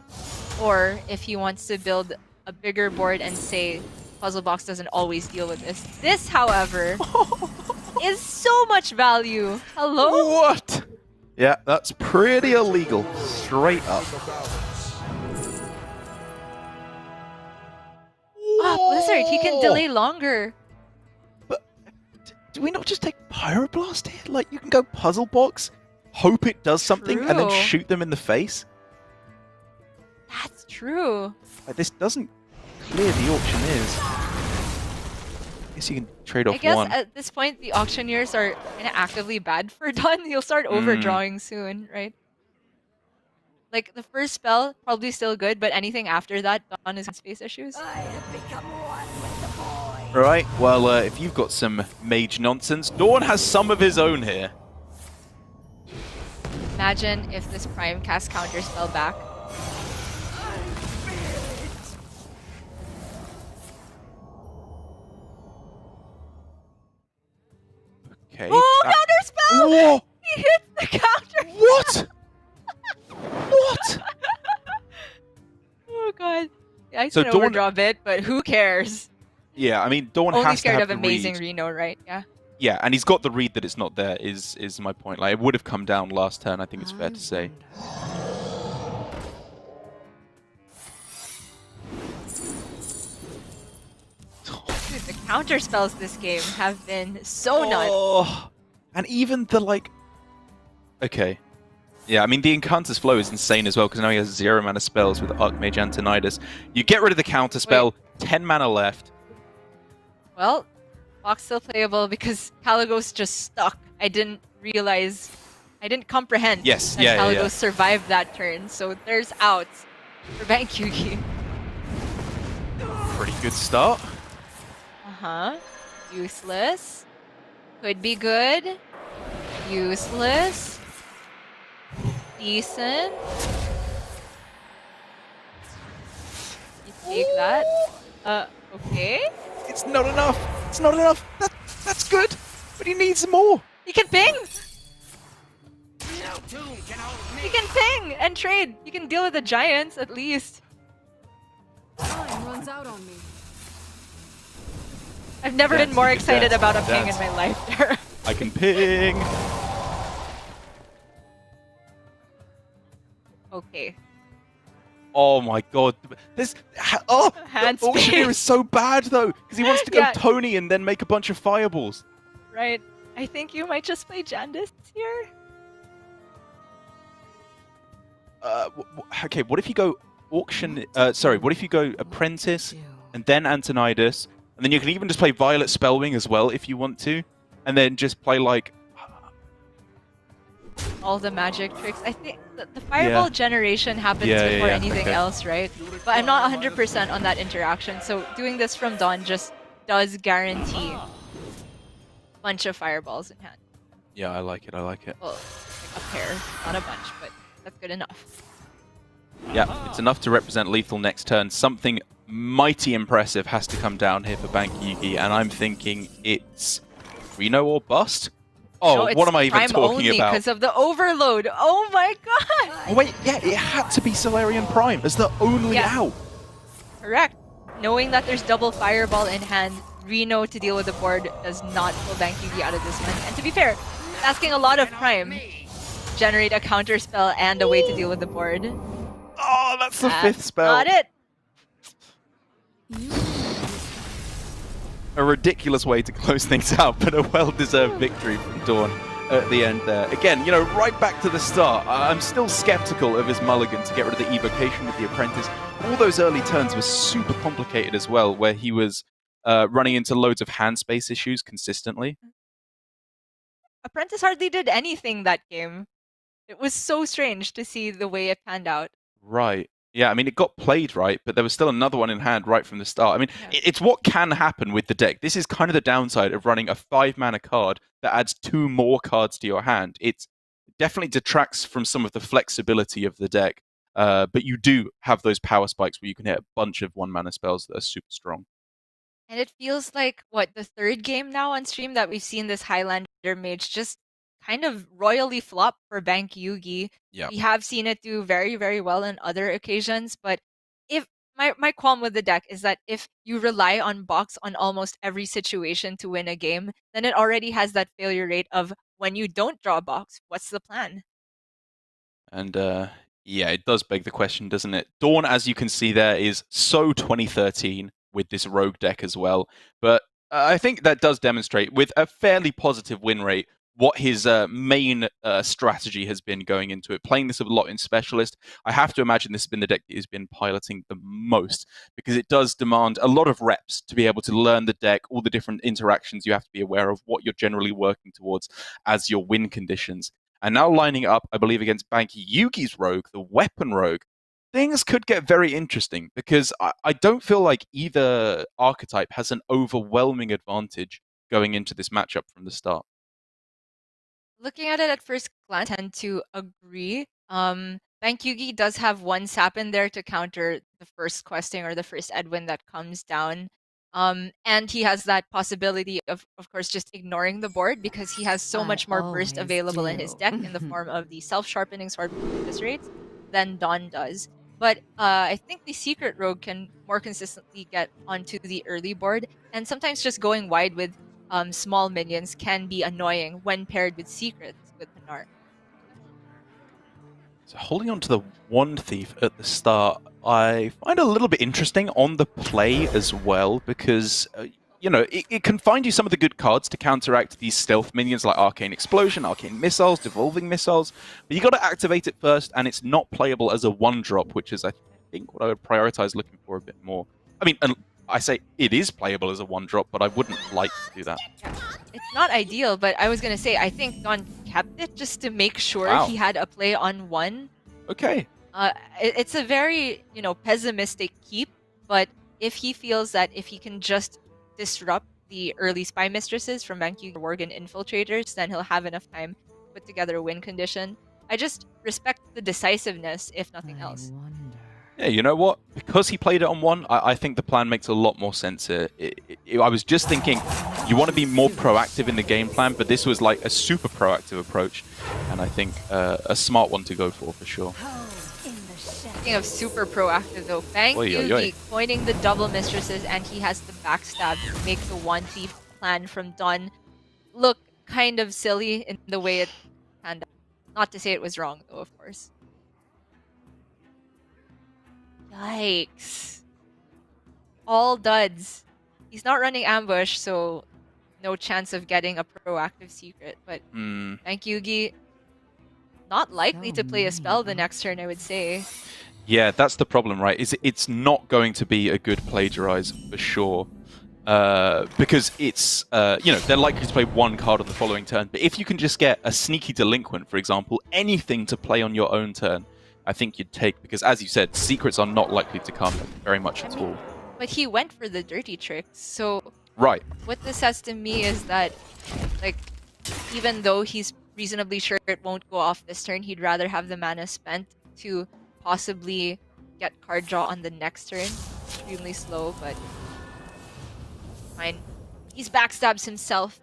or if he wants to build a bigger board and say Puzzle Box doesn't always deal with this. This, however, is so much value. Hello? What? Yeah, that's pretty illegal. Straight up. Ah, Blizzard, he can delay longer. But do we not just take Pyroblast here? Like, you can go Puzzle Box, hope it does something, and then True. shoot them in the face? That's true. Like, this doesn't clear the auctioneers. I guess you can trade off I guess one. at this point, the auctioneers are kind of actively bad for DawN. You'll start overdrawing soon, right? Like, the first spell, probably still good, but anything after that, DawN is in space issues. Right, well, if you've got some mage nonsense, DawN has some of his own here. Imagine if this Prime cast counter spell back. Okay. Oh, counter spell! Whoa! He hits the counter. What? What? Oh god. Yeah, I So can DawN- overdraw a bit, but who cares? Yeah, I mean, DawN Only has to scared have of the amazing read. Reno, right? Yeah. Yeah, and he's got the read that it's not there, is my point. Like, it would have come down last turn, I think it's fair to say. Dude, the counter spells this game have been so nuts. Oh, and even the, like... Okay. Yeah, I mean, the Incantus Flow is insane as well, because now he has 0 mana spells with Archmage Antonidas. You get rid of the counter spell, 10 mana left. Well, box still playable because Caligos just stuck. I didn't realize, I didn't comprehend that Caligos survived that turn. So there's outs for Bankyugi. Pretty good start. Uh-huh. Useless. Could be good. Useless. Decent. You take that. Okay. It's not enough. It's not enough. That's good, but he needs more. You can ping! You can ping and trade. You can deal with the giants at least. Time runs out on me. I've never been more excited about a ping in my life. I can ping. Okay. Oh my god. This the auctioneer is so bad though, because he wants to go Tony and then make a bunch of fireballs. Right. I think you might just play Jandis here. Okay, what if you go auction? Sorry, what if you go Apprentice and then Antonidas, and then you can even just play Violet Spellwing as well if you want to, and then just play like all the magic tricks. I think the fireball generation happens before anything else, right? But I'm not 100% on that interaction, so doing this from DawN just does guarantee a bunch of fireballs in hand. Yeah, I like it. I like it. Well, like a pair, not a bunch, but that's good enough. Yeah, it's enough to represent lethal next turn. Something mighty impressive has to come down here for Bankyugi, and I'm thinking it's Reno or bust. Oh, no, what am I even talking about? Because of the overload. Oh my god! Oh wait, yeah, it had to be Solarian Prime as the only out. Correct. Knowing that there's double fireball in hand, Reno to deal with the board does not pull Bankyugi out of this one. And to be fair, asking a lot of Prime. Generate a counter spell and a way to deal with the board. Oh, that's the fifth spell. Not it. A ridiculous way to close things out, but a well-deserved victory from DawN at the end there. Again, you know, right back to the start, I'm still skeptical of his mulligan to get rid of the evocation with the Apprentice. All those early turns were super complicated as well, where he was running into loads of hand space issues consistently. Apprentice hardly did anything that game. It was so strange to see the way it panned out. Right. Yeah, I mean, it got played right, but there was still another one in hand right from the start. I mean, it's what can happen with the deck. This is kind of the downside of running a 5-mana card that adds 2 more cards to your hand. It definitely detracts from some of the flexibility of the deck, but you do have those power spikes where you can hit a bunch of 1-mana spells that are super strong. And it feels like, what, the third game now on stream that we've seen this Highlander Mage just kind of royally flop for Bankyugi. Yeah. We have seen it do very, very well on other occasions, but if my qualm with the deck is that if you rely on box on almost every situation to win a game, then it already has that failure rate of when you don't draw a box, what's the plan? And yeah, it does beg the question, doesn't it? DawN, as you can see there, is so 2013 with this rogue deck as well. But I think that does demonstrate, with a fairly positive win rate, what his main strategy has been going into it. Playing this a lot in Specialist, I have to imagine this has been the deck that he's been piloting the most, because it does demand a lot of reps to be able to learn the deck, all the different interactions you have to be aware of, what you're generally working towards as your win conditions. And now lining up, I believe, against Bankyugi's rogue, the weapon rogue, things could get very interesting, because I don't feel like either archetype has an overwhelming advantage going into this matchup from the start. Looking at it at first glance, I tend to agree. Bankyugi does have one sap in there to counter the first questing or the first Edwin that comes down. And he has that possibility of course, just ignoring the board because he has so much more burst available in his deck in the form of the self-sharpening sword rates than DawN does. But I think the Secret Rogue can more consistently get onto the early board, and sometimes just going wide with small minions can be annoying when paired with secrets with Pinar. So holding on to the Wand Thief at the start, I find a little bit interesting on the play as well, because you know, it can find you some of the good cards to counteract these stealth minions like Arcane Explosion, Arcane Missiles, Devolving Missiles, but you got to activate it first, and it's not playable as a 1-drop, which is, I think, what I would prioritize looking for a bit more. I mean, I say it is playable as a 1-drop, but I wouldn't like to do that. Yeah. It's not ideal, but I was going to say, I think DawN kept it just to make sure he had a play on 1. Okay. It's a very, you know, pessimistic keep, but if he feels that if he can just disrupt the early Spy Mistresses from Bankyugi Worgen Infiltrators, then he'll have enough time to put together a win condition. I just respect the decisiveness, if nothing else. Yeah, you know what? Because he played it on 1, I think the plan makes a lot more sense here. I was just thinking, you want to be more proactive in the game plan, but this was like a super proactive approach. and I think a smart one to go for sure. Speaking of super proactive though, Bankyugi coining the double mistresses, and he has the backstab to make the one thief plan from DawN look kind of silly in the way it panned out. Not to say it was wrong though, of course. Yikes. All duds. He's not running ambush, so no chance of getting a proactive secret, but Bankyugi not likely to play a spell the next turn, I would say. Yeah, that's the problem, right? It's not going to be a good plagiarize for sure. Because it's, they're likely to play one card on the following turn. But if you can just get a sneaky delinquent, for example, anything to play on your own turn, I think you'd take, because as you said, secrets are not likely to come very much at all. But he went for the dirty tricks, so... Right. What this says to me is that, like, even though he's reasonably sure it won't go off this turn, he'd rather have the mana spent to possibly get card draw on the next turn. Extremely slow, but fine. He's backstabs himself.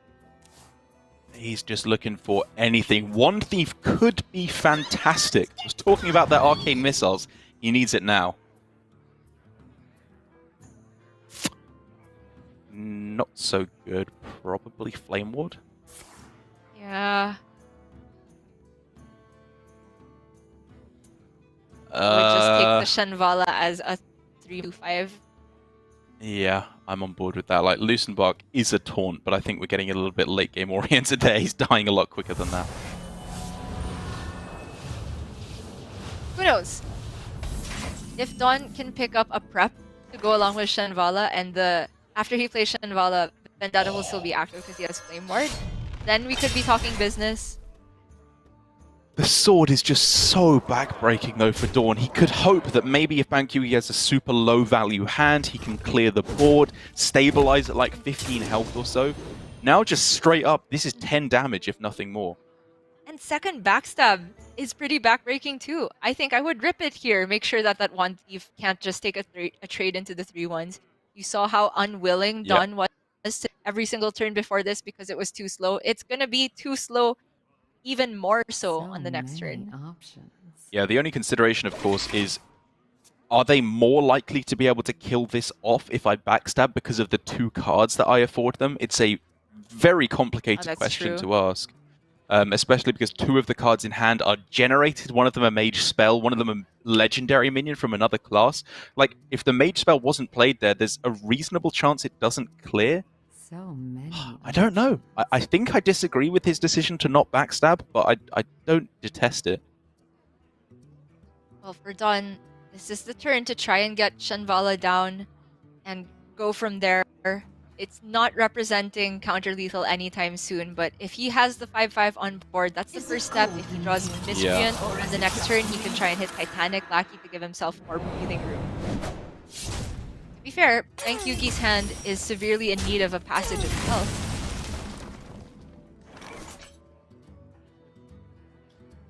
He's just looking for anything. One Thief could be fantastic. I was talking about that arcane missiles. He needs it now. Not so good. Probably Flame Ward. Yeah. I would just take the Shanvala as a 3-5. Yeah, I'm on board with that. Like, Lucenbark is a taunt, but I think we're getting a little bit late game oriented there. He's dying a lot quicker than that. Who knows? If DawN can pick up a prep to go along with Shanvala, and after he plays Shanvala, Vendetta will still be active because he has Flame Ward, then we could be talking business. The sword is just so backbreaking though for DawN. He could hope that maybe if Bankyugi has a super low value hand, he can clear the board, stabilize at like 15 health or so. Now just straight up, this is 10 damage if nothing more. And second backstab is pretty backbreaking too. I think I would rip it here. Make sure that that one thief can't just take a trade into the 3-1s. You saw how unwilling DawN was to every single turn before this because it was too slow. It's gonna be too slow even more so on the next turn. Yeah, the only consideration, of course, is are they more likely to be able to kill this off if I backstab because of the 2 cards that I afford them? It's a very complicated question to ask. Especially because 2 of the cards in hand are generated. One of them a mage spell, one of them a legendary minion from another class. Like, if the mage spell wasn't played there, there's a reasonable chance it doesn't clear. So many. I don't know. I think I disagree with his decision to not backstab, but I don't detest it. Well, for DawN, this is the turn to try and get Shanvala down and go from there. It's not representing counter-lethal anytime soon, but if he has the 5-5 on board, that's the first step. If he draws Miscreant, on the next turn he can try and hit Titanic Lackey to give himself more breathing room. To be fair, Bankyugi's hand is severely in need of a passage itself.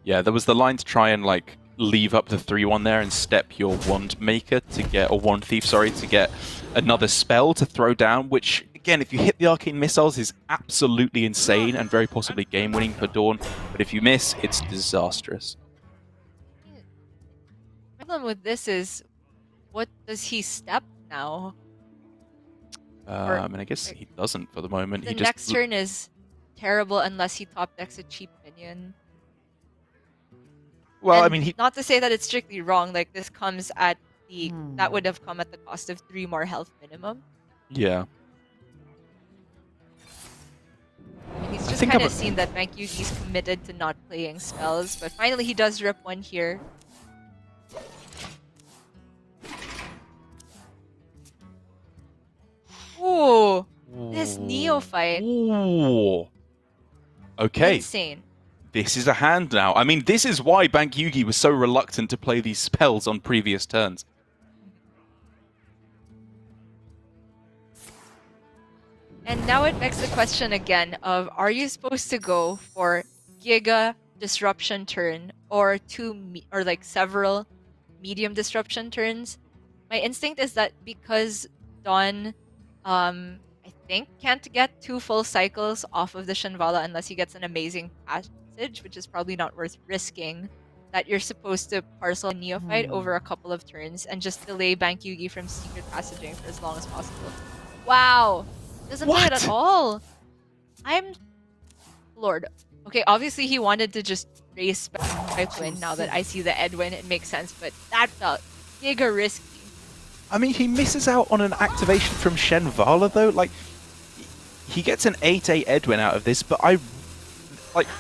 Yeah, there was the line to try and like leave up the 3-1 there and step your Wand Maker to get, or Wand Thief, sorry, to get another spell to throw down, which, again, if you hit the Arcane Missiles, is absolutely insane and very possibly game-winning for DawN, but if you miss, it's disastrous. The problem with this is, what does he step now? I mean, I guess he doesn't for the moment. The next turn is terrible unless he top decks a cheap minion. Well, and I mean, not to say that it's strictly wrong. Like, this comes at the that would have come at the cost of 3 more health minimum. Yeah. And he's just kind of seen that Bankyugi's committed to not playing spells, but finally he does rip one here. Ooh, this neophyte. Ooh. Okay. Insane. This is a hand now. I mean, this is why Bankyugi was so reluctant to play these spells on previous turns. And now it begs the question again of, are you supposed to go for Giga Disruption turn or several medium disruption turns? My instinct is that because DawN, I think, can't get 2 full cycles off of the Shanvala unless he gets an amazing Passage, which is probably not worth risking, that you're supposed to parcel a Neophyte over a couple of turns and just delay Bankyugi from Secret Passaging for as long as possible. Wow! Doesn't play it at all! I'm Lord. Okay, obviously he wanted to just race Edwin. Now that I see the Edwin, it makes sense, but that felt giga risky. I mean, he misses out on an activation from Shenvala, though. Like, he gets an 8-8 Edwin out of this, but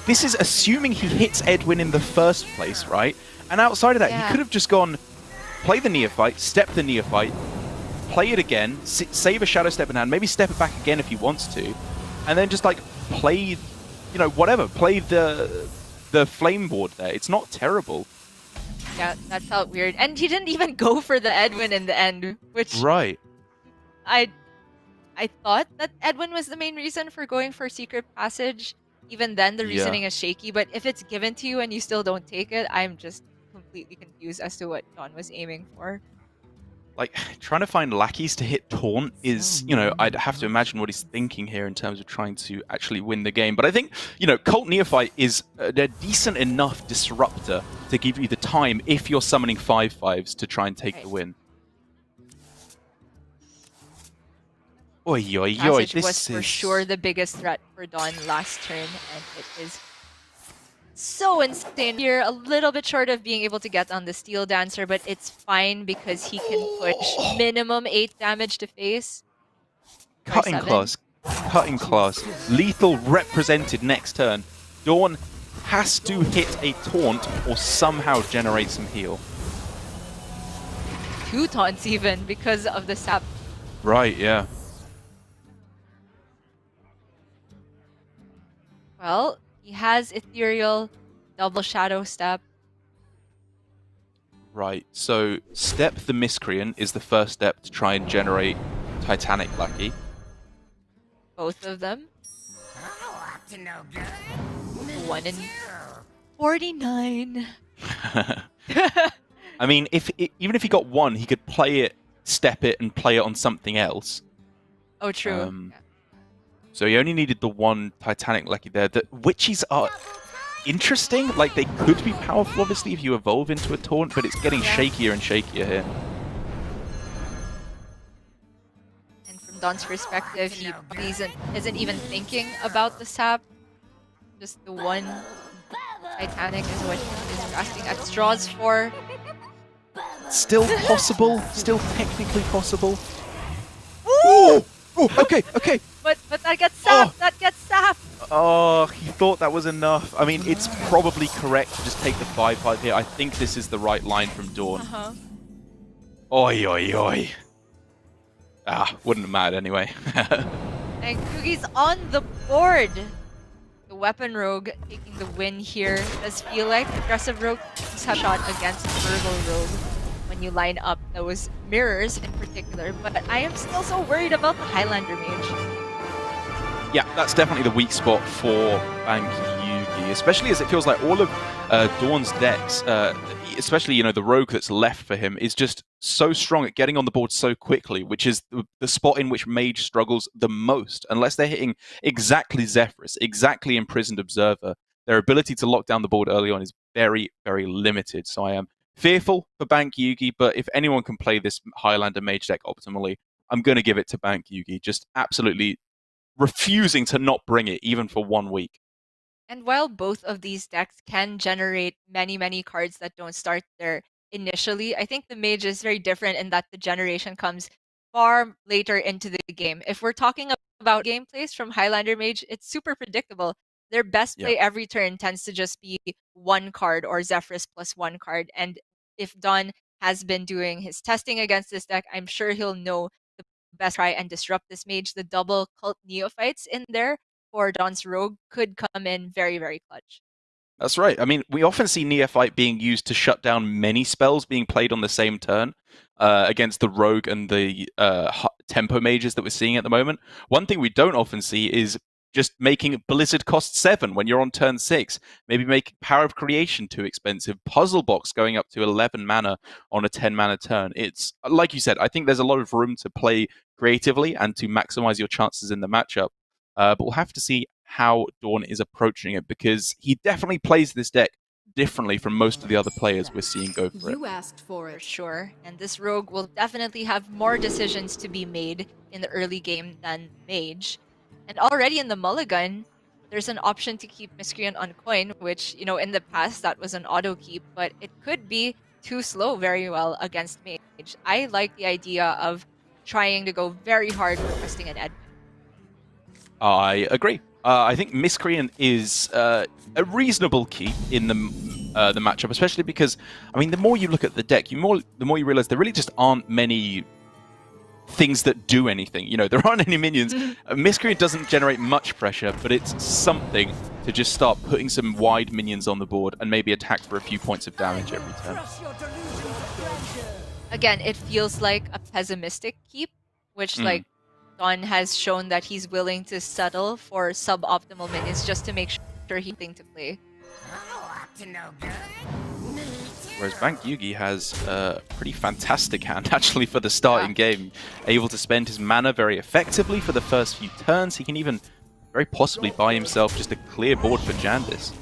this is assuming he hits Edwin in the first place, right? And outside of that, he could have just gone, play the Neophyte, step the Neophyte, play it again, save a Shadow Step in hand, maybe step it back again if he wants to, and then just, like, play, you know, whatever, play the Flame Ward there. It's not terrible. Yeah, that felt weird. And he didn't even go for the Edwin in the end, which... Right. I thought that Edwin was the main reason for going for Secret Passage. Even then, the reasoning is shaky, but if it's given to you and you still don't take it, I'm just completely confused as to what DawN was aiming for. Like, trying to find lackeys to hit Taunt is, you know, I'd have to imagine what he's thinking here in terms of trying to actually win the game. But I think, you know, Cult Neophyte is a decent enough disruptor to give you the time if you're summoning 5/5s to try and take the win. Oi, oi, oi, Passage was for sure the biggest threat for DawN last turn, and it is so insane. Here, a little bit short of being able to get on the Steel Dancer, but it's fine because he can push minimum 8 damage to face. Cutting class. Cutting class. Lethal represented next turn. DawN has to hit a taunt or somehow generate some heal. 2 taunts even because of the sap. Right, yeah. Well, he has Ethereal, double Shadow Step. Right, so Step the Miscreant is the first step to try and generate Titanic Lackey. Both of them. 1 in 49. I mean, even if he got 1, he could play it, step it, and play it on something else. Oh, true. So he only needed the 1 Titanic Lackey there. The witches are interesting. Like, they could be powerful, obviously, if you evolve into a taunt, but it's getting shakier and shakier here. And from DawN's perspective, he probably isn't even thinking about the sap. Just the 1 Titanic is what he's grasping at straws for. Still possible. Still technically possible. Ooh! Oh, okay, okay. But that gets sapped. That gets sapped. Oh, he thought that was enough. I mean, it's probably correct to just take the 5/5 here. I think this is the right line from DawN. Oi, oi, oi. Ah, wouldn't have mattered anyway. And Yugi's on the board. The Weapon Rogue taking the win here. Does feel like aggressive Rogue have shot against Verbal Rogue when you line up those mirrors in particular. But I am still so worried about the Highlander Mage. Yeah, that's definitely the weak spot for Bankyugi, especially as it feels like all of DawN's decks, especially, you know, the rogue that's left for him, is just so strong at getting on the board so quickly, which is the spot in which Mage struggles the most. Unless they're hitting exactly Zephyrus, exactly Imprisoned Observer, their ability to lock down the board early on is very, very limited. So I am fearful for Bankyugi, but if anyone can play this Highlander Mage deck optimally, I'm going to give it to Bankyugi. Just absolutely refusing to not bring it, even for 1 week. And while both of these decks can generate many, many cards that don't start there initially, I think the Mage is very different in that the generation comes far later into the game. If we're talking about gameplays from Highlander Mage, it's super predictable. Their best play every turn tends to just be 1 card or Zephyrus plus 1 card. And if DawN has been doing his testing against this deck, I'm sure he'll know the best try and disrupt this Mage. The double Cult Neophytes in there for DawN's Rogue could come in very, very clutch. That's right. I mean, we often see Neophyte being used to shut down many spells being played on the same turn against the Rogue and the Tempo Mages that we're seeing at the moment. One thing we don't often see is just making Blizzard cost 7 when you're on turn 6. Maybe making Power of Creation too expensive. Puzzle Box going up to 11 mana on a 10 mana turn. It's, like you said, I think there's a lot of room to play creatively and to maximize your chances in the matchup. But we'll have to see how DawN is approaching it, because he definitely plays this deck differently from most of the other players we're seeing go for it. You asked for For it. sure. And this rogue will definitely have more decisions to be made in the early game than Mage. And already in the mulligan, there's an option to keep Miscreant on coin, which, you know, in the past that was an auto keep, but it could be too slow very well against Mage. I like the idea of trying to go very hard requesting an Edwin. I agree. I think Miscreant is a reasonable keep in the matchup, especially because, I mean, the more you look at the deck, the more you realize there really just aren't many things that do anything. You know, there aren't any minions. Miscreant doesn't generate much pressure, but it's something to just start putting some wide minions on the board and maybe attack for a few points of damage every turn. Again, it feels like a pessimistic keep, which like DawN has shown that he's willing to settle for suboptimal minions just to make sure he's thing to play. Whereas Bankyugi has a pretty fantastic hand, actually, for the starting game. Able to spend his mana very effectively for the first few turns. He can even very possibly buy himself just a clear board for Jandis.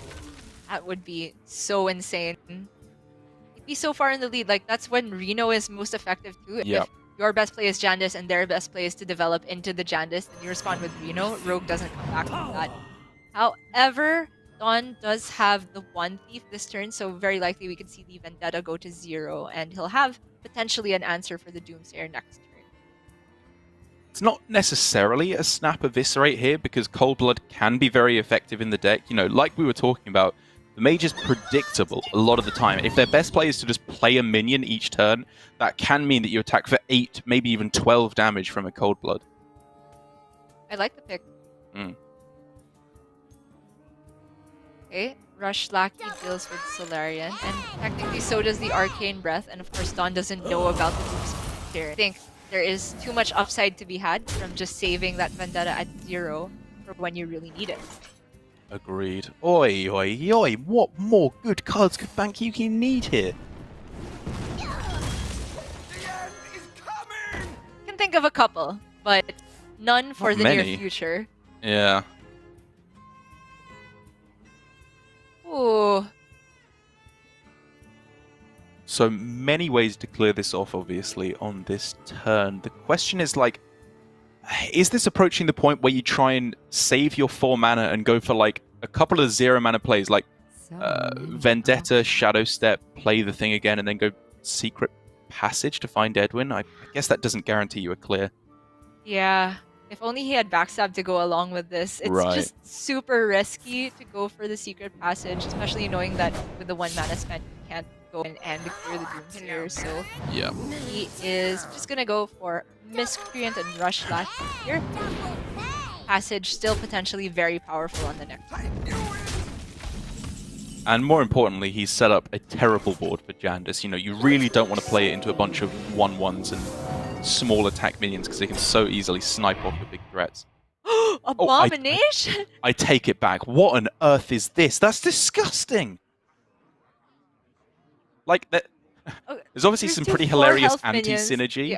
That would be so insane. He'd be so far in the lead. Like, that's when Reno is most effective, too. Yeah. If your best play is Jandis and their best play is to develop into the Jandis, and you respond with Reno, Rogue doesn't come back from that. However, DawN does have the one thief this turn, so very likely we could see the Vendetta go to 0, and he'll have potentially an answer for the Doomsayer next turn. It's not necessarily a snap eviscerate here, because Cold Blood can be very effective in the deck. You know, like we were talking about, the Mage is predictable a lot of the time. If their best play is to just play a minion each turn, that can mean that you attack for 8, maybe even 12 damage from a Cold Blood. I like the pick. Okay, Rush Lackey deals with Solarian, and technically so does the Arcane Breath, and of course DawN doesn't know about the Doomsayer. I think there is too much upside to be had from just saving that Vendetta at 0 for when you really need it. Agreed. Oi, oi, oi, what more good cards could Bankyugi need here? Can think of a couple, but none for Not the many. near future. Yeah. Ooh. So many ways to clear this off, obviously, on this turn. The question is, like, is this approaching the point where you try and save your 4 mana and go for, like, a couple of 0 mana plays, like Vendetta, Shadow Step, play the thing again, and then go Secret Passage to find Edwin? I guess that doesn't guarantee you a clear. Yeah. If only he had Backstab to go along with this. It's just super risky to go for the Secret Passage, especially knowing that with the 1 mana spent, you can't go in and clear the Doomsayer. So yeah, he is just gonna go for Miscreant and Rush last here. Passage still potentially very powerful on the next turn. And more importantly, he's set up a terrible board for Jandis. You know, you really don't want to play it into a bunch of 1/1s and small attack minions because they can so easily snipe off the big threats. Abomination? I take it back. What on earth is this? That's disgusting. Like, there's obviously some pretty hilarious anti-synergy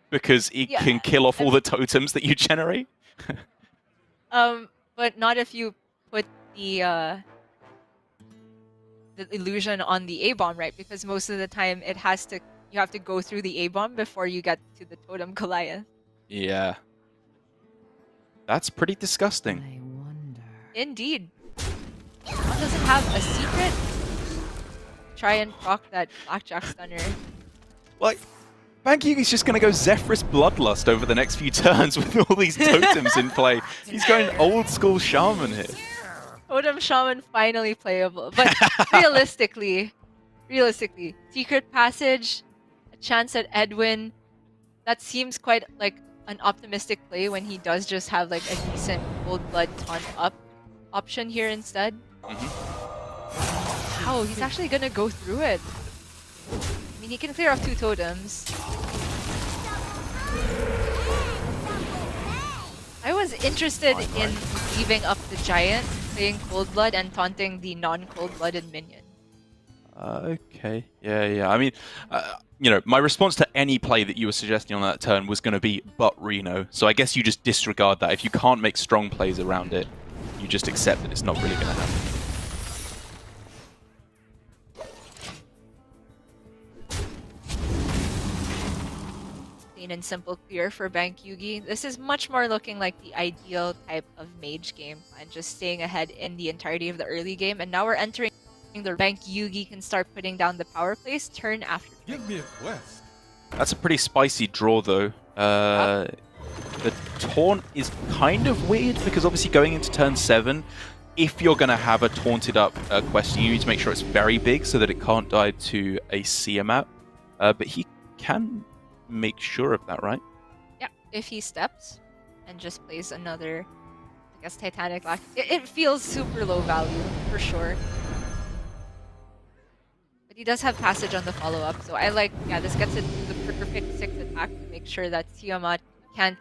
because it can kill off all the totems that you generate. But not if you put the illusion on the A-bomb, right? Because most of the time you have to go through the A-bomb before you get to the totem Goliath. Yeah. That's pretty disgusting. I wonder. Indeed. Doesn't have a secret. Try and proc that Blackjack Stunner. Like, Bankyugi's just going to go Zephyrus Bloodlust over the next few turns with all these totems in play. He's going old school Shaman here. Totem Shaman finally playable. But realistically, Secret Passage, a chance at Edwin, that seems quite like an optimistic play when he does just have like a decent Cold Blood taunt up option here instead. Wow, he's actually gonna go through it. I mean, he can clear off 2 totems. I was interested in leaving up the Giant, playing Cold Blood, and taunting the non-Cold Blooded minion. Okay. Yeah. I mean, you know, my response to any play that you were suggesting on that turn was going to be but Reno. So I guess you just disregard that. If you can't make strong plays around it, you just accept that it's not really going to happen. Clean and simple clear for Bankyugi. This is much more looking like the ideal type of Mage game and just staying ahead in the entirety of the early game. And now we're entering the Bankyugi can start putting down the power plays turn after turn. Give me a quest. That's a pretty spicy draw, though. The taunt is kind of weird, because obviously going into turn 7, if you're going to have a taunted up question, you need to make sure it's very big so that it can't die to a Tiamat. But he can make sure of that, right? Yeah, if he steps and just plays another, I guess, Titanic Lack. It feels super low value, for sure. But he does have passage on the follow-up, so I like, yeah, this gets it to the perfect 6 attack to make sure that Tiamat can't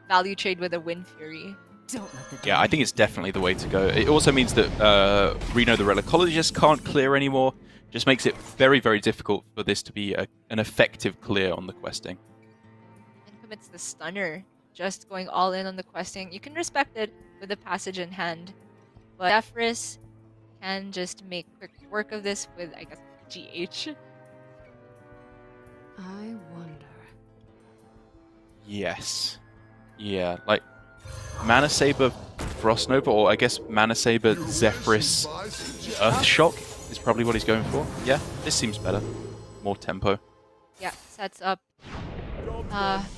value trade with a Wind Fury. Don't let the Yeah, I think it's definitely the way to go. It also means that Reno the Relicologist can't clear anymore. Just makes it very, very difficult for this to be an effective clear on the questing. And commits the Stunner, just going all in on the questing. You can respect it with the passage in hand, but Zephyrus can just make quick work of this with, I guess, GH. I wonder. Yes. Yeah, like Mana Saber Frost Nova, or I guess Mana Saber Zephyrus Earth Shock is probably what he's going for. Yeah, this seems better. More tempo. Yeah, sets up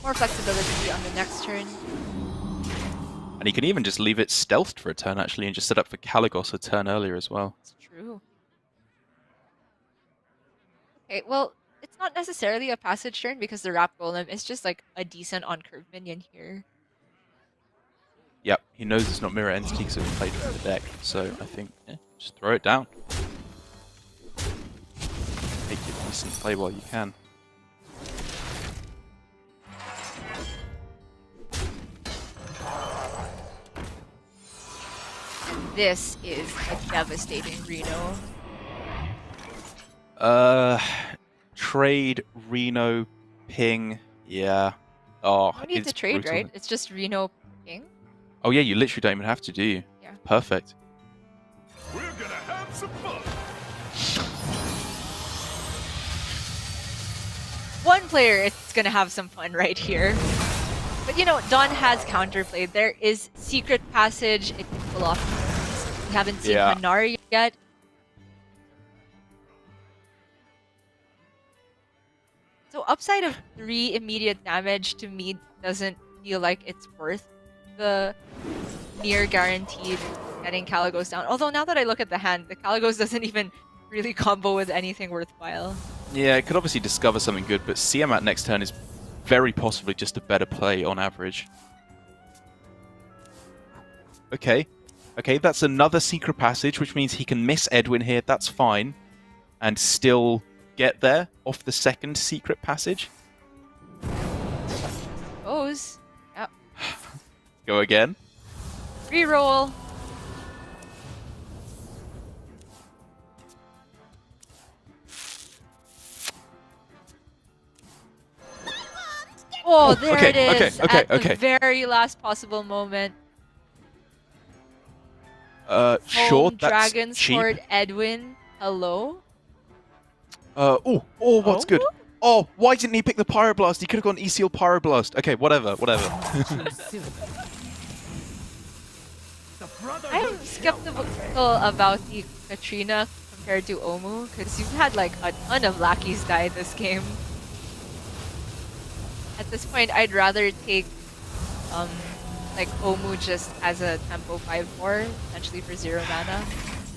more flexibility on the next turn. And he can even just leave it stealthed for a turn, actually, and just set up for Caligos a turn earlier as well. It's true. Okay, well, it's not necessarily a passage turn because the Wrap Golem is just like a decent on-curve minion here. Yep, he knows it's not Mirror Entity because it was played from the deck, so I think, yeah, just throw it down. Make it a decent play while you can. This is a devastating Reno. Trade, Reno, ping, yeah. Oh, No need it's to trade, brutal. right? It's just Reno ping. Oh yeah, you literally don't even have to, do you? Yeah. Perfect. We're gonna have some fun. One player is gonna have some fun right here. But you know, DawN has counterplayed. There is Secret Passage. It can pull off. We haven't seen Yeah. Hanar yet. So upside of 3 immediate damage to me doesn't feel like it's worth the near guaranteed getting Caligos down. Although now that I look at the hand, the Caligos doesn't even really combo with anything worthwhile. Yeah, it could obviously discover something good, but Tiamat next turn is very possibly just a better play on average. Okay. Okay, that's another Secret Passage, which means he can miss Edwin here, that's fine. And still get there off the second Secret Passage. Goes. Yep. Go again. Reroll. Oh, there okay, it is. okay, at okay. the very last possible moment. Sure, Home that's Dragon cheap. Sword Edwin. Hello? Oh, what's good? Oh, why didn't he pick the Pyroblast? He could have gone ECL Pyroblast. Okay, whatever. Too soon. I'm skeptical about the Katrina compared to Omu, because you've had like a ton of lackeys die this game. At this point, I'd rather take like Omu just as a tempo 5/4, essentially for 0 mana.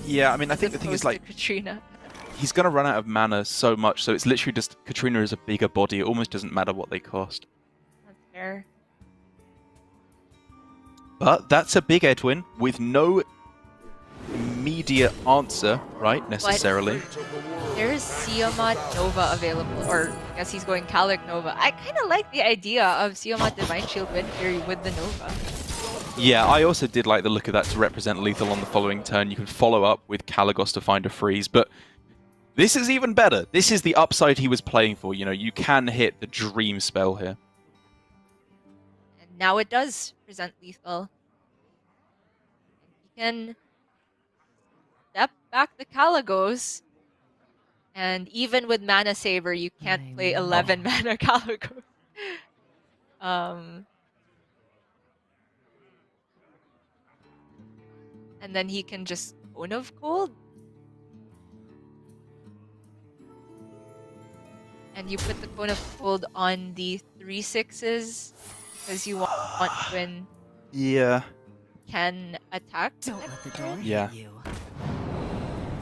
Yeah, I mean, I as think the thing is, opposed like, to Katrina. he's going to run out of mana so much, so it's literally just Katrina is a bigger body. It almost doesn't matter what they cost. That's fair. But that's a big Edwin with no immediate answer, right, necessarily. There's Tiamat Nova available, or I guess he's going Calic Nova. I kind of like the idea of Tiamat Divine Shield Wind Fury with the Nova. Yeah, I also did like the look of that to represent lethal on the following turn. You can follow up with Caligos to find a freeze, but this is even better. This is the upside he was playing for. You know, you can hit the dream spell here. And now it does present lethal. can step back the Caligos, and even with Mana Saver, you can't play 11 mana Caligos. And then he can just Cone of Cold. And you put the Cone of Cold on the 3/6s because you want when Yeah. can attack. Don't let the door Yeah. hit you.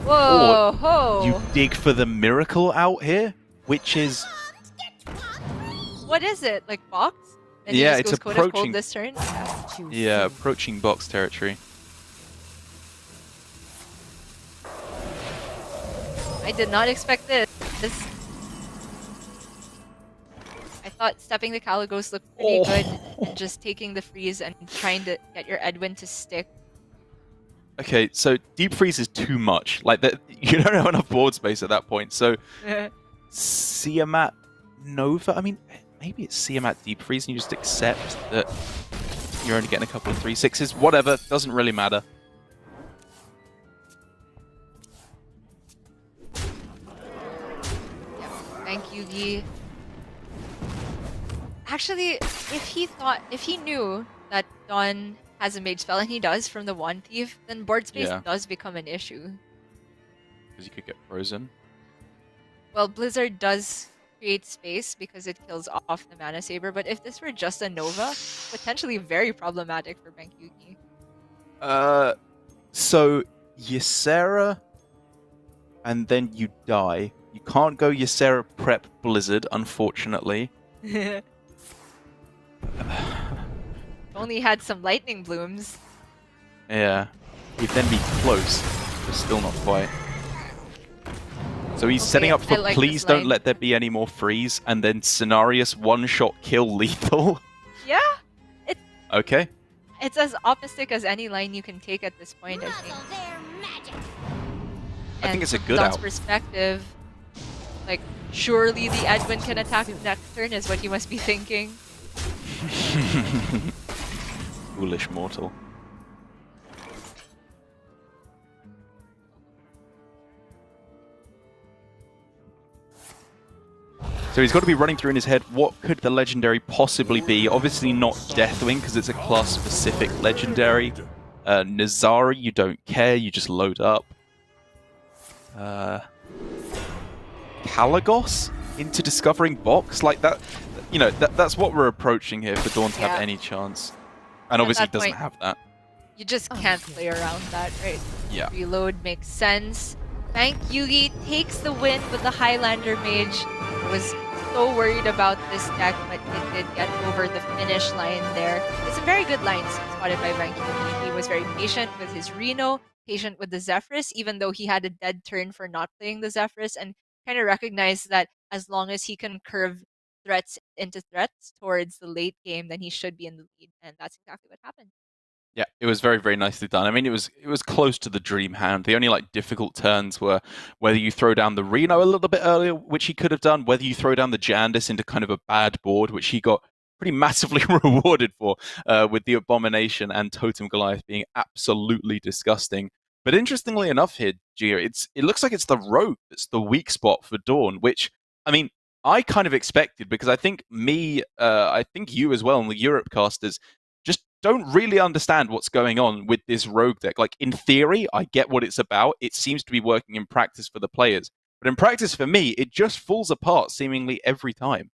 Whoa, ho! You dig for the miracle out here, which is What is it? Like box? And Yeah, he it's just goes Cone of approaching- Cold this turn? Choose yeah, silly. approaching box territory. I did not expect this. I thought stepping the Caligos looked pretty good, and just taking the freeze and trying to get your Edwin to stick. Okay, so deep freeze is too much. Like that, you don't have enough board space at that point. So Siamat Nova. I mean, maybe it's Siamat deep freeze, and you just accept that you're only getting a couple of 3/6s. Whatever, doesn't really matter. Bankyugi. Actually, if he knew that DawN has a mage spell, and he does from the Wand Thief, then board space Yeah. does become an issue. Because you could get frozen. Well, Blizzard does create space because it kills off the Mana Saber, but if this were just a Nova, potentially very problematic for Bankyugi. So Ysera, and then you die. You can't go Ysera prep Blizzard, unfortunately. Only had some lightning blooms. Yeah. He'd then be close, but still not quite. So he's Okay, setting up for I like please this don't line. let there be any more freeze, and then Scenarius one-shot kill lethal. Yeah, Okay. it's as opposite as any line you can take at this point, I think. I think And it's a from good DawN's out. perspective, like, surely the Edwin can attack next turn is what he must be thinking. Foolish mortal. So he's got to be running through in his head, what could the legendary possibly be? Obviously not Deathwing, because it's a class-specific legendary. Nazari, you don't care, you just load up. Kalagos into Discovering Box? Like that, you know, that's what we're approaching here for DawN to have Yeah. any chance. And At obviously that doesn't point- have that. You just can't play around that, right? Yeah. Reload makes sense. Bankyugi takes the win with the Highlander Mage. I was so worried about this deck, but it did get over the finish line there. It's a very good line spotted by Bankyugi. He was very patient with his Reno, patient with the Zephyrus, even though he had a dead turn for not playing the Zephyrus, and kind of recognized that as long as he can curve threats into threats towards the late game, then he should be in the lead, and that's exactly what happened. Yeah, it was very, very nicely done. I mean, it was close to the dream hand. The only like difficult turns were whether you throw down the Reno a little bit earlier, which he could have done, whether you throw down the Jandis into kind of a bad board, which he got pretty massively rewarded for, with the Abomination and Totem Goliath being absolutely disgusting. But interestingly enough here, Gia, it looks like it's the Rogue that's the weak spot for DawN, which, I mean, I kind of expected, because I think I think you as well, and the Europe casters, just don't really understand what's going on with this Rogue deck. Like, in theory, I get what it's about. It seems to be working in practice for the players. But in practice, for me, it just falls apart seemingly every time.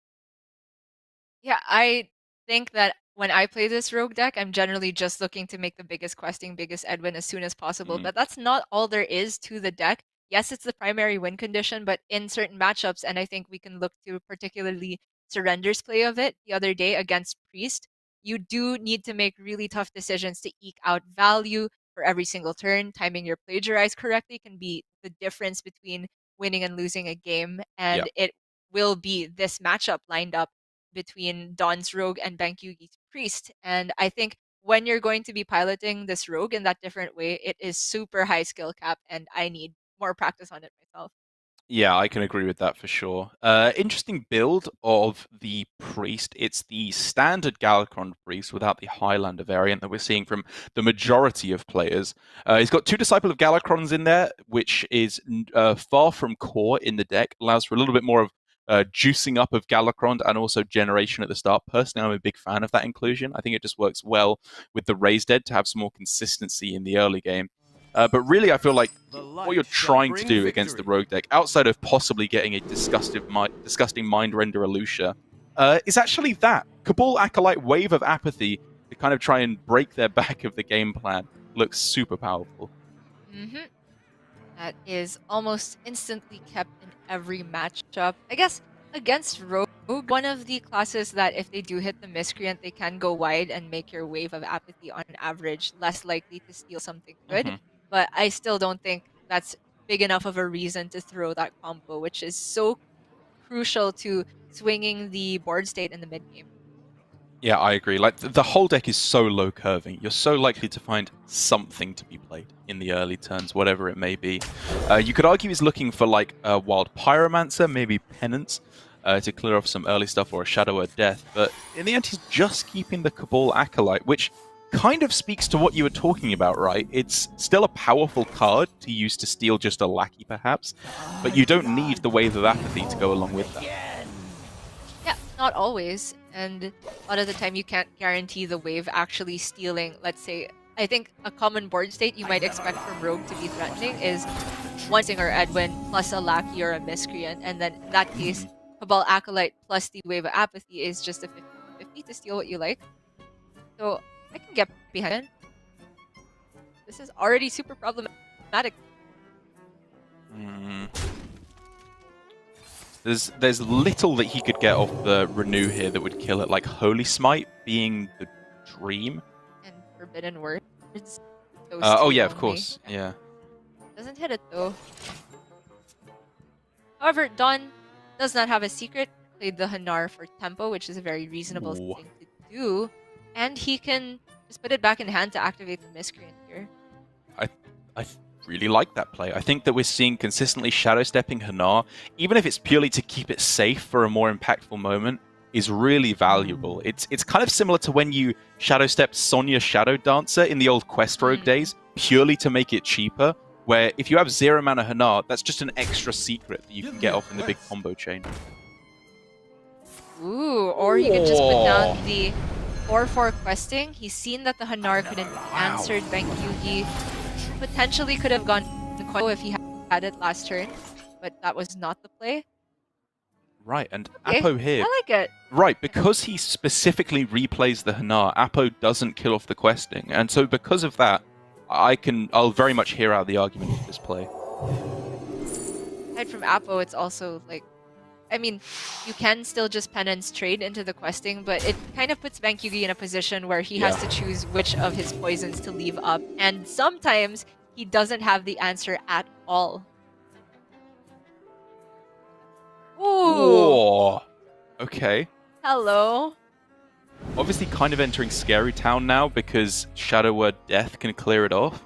Yeah, I think that when I play this rogue deck, I'm generally just looking to make the biggest questing, biggest Edwin as soon as possible. Mhm. But that's not all there is to the deck. Yes, it's the primary win condition, but in certain matchups, and I think we can look to particularly Surrender's play of it the other day against Priest, you do need to make really tough decisions to eke out value for every single turn. Timing your plagiarize correctly can be the difference between winning and losing a game, and Yep. it will be this matchup lined up between DawN's Rogue and Bankyugi's Priest. And I think when you're going to be piloting this Rogue in that different way, it is super high skill cap, and I need more practice on it myself. Yeah, I can agree with that for sure. Interesting build of the Priest. It's the standard Galakron Priest without the Highlander variant that we're seeing from the majority of players. He's got 2 Disciple of Galakrons in there, which is far from core in the deck. Allows for a little bit more of juicing up of Galakron and also generation at the start. Personally, I'm a big fan of that inclusion. I think it just works well with the Raised Dead to have some more consistency in the early game. But really, I feel like what you're trying to do against the rogue deck, outside of possibly getting a disgusting mind render Lucia, is actually that. Cabal Acolyte Wave of Apathy to kind of try and break their back of the game plan looks super powerful. Mm-hmm. That is almost instantly kept in every matchup. I guess against Rogue, one of the classes that if they do hit the Miscreant, they can go wide and make your Wave of Apathy on average less likely to steal something good. But I still don't think that's big enough of a reason to throw that combo, which is so crucial to swinging the board state in the mid game. Yeah, I agree. Like the whole deck is so low curving. You're so likely to find something to be played in the early turns, whatever it may be. You could argue he's looking for like a Wild Pyromancer, maybe Penance, to clear off some early stuff, or a Shadow of Death. But in the end, he's just keeping the Cabal Acolyte, which kind of speaks to what you were talking about, right? It's still a powerful card to use to steal just a lackey, perhaps, but you don't need the Wave of Apathy to go along with that. Yeah, not always. And a lot of the time you can't guarantee the wave actually stealing, let's say, I think a common board state you might expect from Rogue to be threatening is one Singer Edwin plus a Lackey or a Miscreant, and then in that case, Cabal Acolyte plus the Wave of Apathy is just a 50-50 to steal what you like. So I can get behind it. This is already super problematic. There's little that he could get off the Renew here that would kill it, like Holy Smite being the dream. And Forbidden Words. Oh yeah, of course. Yeah. Doesn't hit it though. However, DawN does not have a secret. Played the Hanar for tempo, which is a very reasonable thing to do. And he can just put it back in hand to activate the Miscreant here. I really like that play. I think that we're seeing consistently Shadow Stepping Hanar, even if it's purely to keep it safe for a more impactful moment, is really valuable. It's kind of similar to when you Shadow Stepped Sonya Shadow Dancer in the old Quest Rogue days, purely to make it cheaper, where if you have 0 mana Hanar, that's just an extra secret that you can get off in the big combo chain. Ooh, or you can just put down the 4/4 questing. He's seen that the Hanar couldn't be answered. Bankyugi potentially could have gone Koyo if he had it last turn, but that was not the play. Right, and Okay, Apo here... I like it. Right, because he specifically replays the Hanar, Apo doesn't kill off the questing, and so because of that, I'll very much hear out the argument of this play. Aside from Apo, it's also like, I mean, you can still just penance trade into the questing, but it kind of puts Bankyugi in a position where he has to choose which of his poisons to leave up, and sometimes he doesn't have the answer at all. Ooh! Okay. Hello. Obviously kind of entering Scary Town now because Shadow Word Death can clear it off.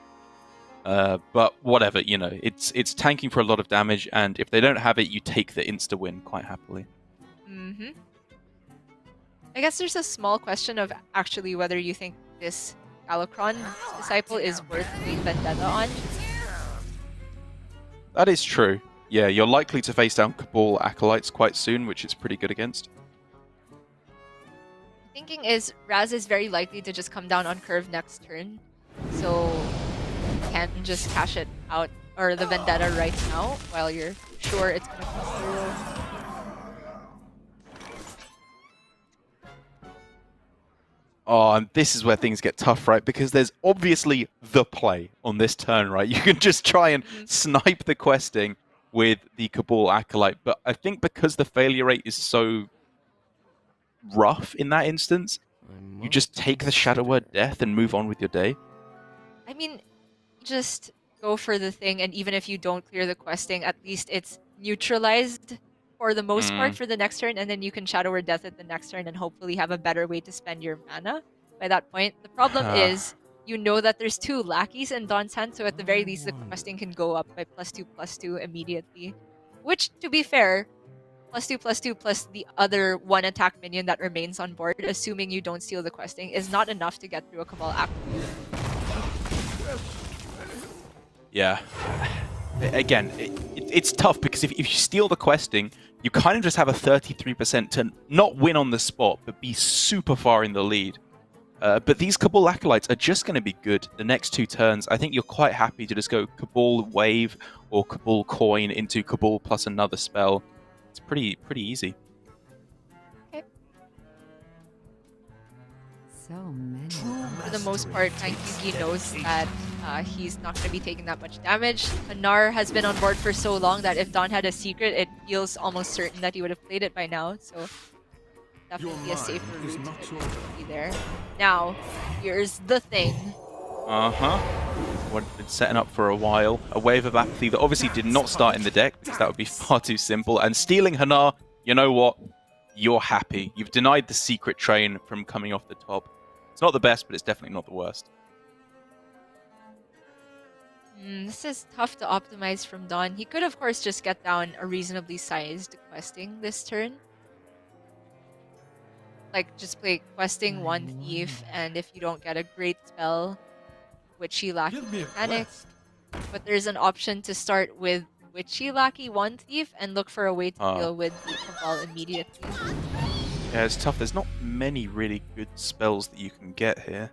But whatever, you know, it's tanking for a lot of damage, and if they don't have it, you take the insta-win quite happily. I guess there's a small question of actually whether you think this Galakron Disciple is worth the Vendetta on. That is true. Yeah, you're likely to face down Cabal Acolytes quite soon, which is pretty good against. Thinking is Raz is very likely to just come down on curve next turn, so you can just cash it out, or the Vendetta right now, while you're sure it's gonna come through. Oh, and this is where things get tough, right? Because there's obviously the play on this turn, right? You can just try and snipe the questing with the Cabal Acolyte, but I think because the failure rate is so rough in that instance, you just take the Shadow Word Death and move on with your day. I mean, just go for the thing, and even if you don't clear the questing, at least it's neutralized for the most part for the next turn, and then you can Shadow Word Death at the next turn and hopefully have a better way to spend your mana by that point. The problem is, you know that there's 2 lackeys in DawN's hand, so at the very least the questing can go up by +2/+2 immediately. Which, to be fair, +2/+2 plus the other 1 attack minion that remains on board, assuming you don't steal the questing, is not enough to get through a Cabal Act. Yeah. Again, it's tough because if you steal the questing, you kind of just have a 33% to not win on the spot, but be super far in the lead. But these Cabal Acolytes are just going to be good the next 2 turns. I think you're quite happy to just go Cabal Wave or Cabal Coin into Cabal plus another spell. It's pretty easy. Okay. So many. For the most part, Bankyugi knows that he's not going to be taking that much damage. Hanar has been on board for so long that if DawN had a secret, it feels almost certain that he would have played it by now. So definitely a safer route to be there. Now, here's the thing. What had been setting up for a while. A Wave of Apathy that obviously did not start in the deck because that would be far too simple. And stealing Hanar, you know what? You're happy. You've denied the secret train from coming off the top. It's not the best, but it's definitely not the worst. This is tough to optimize from DawN. He could, of course, just get down a reasonably sized questing this turn. Like, just play questing 1 thief, and if you don't get a great spell, Witchy Lackey Give me a mechanic. quest. But there's an option to start with Witchy Lackey 1 thief and look for a way to deal with the Cabal immediately. Yeah, it's tough. There's not many really good spells that you can get here.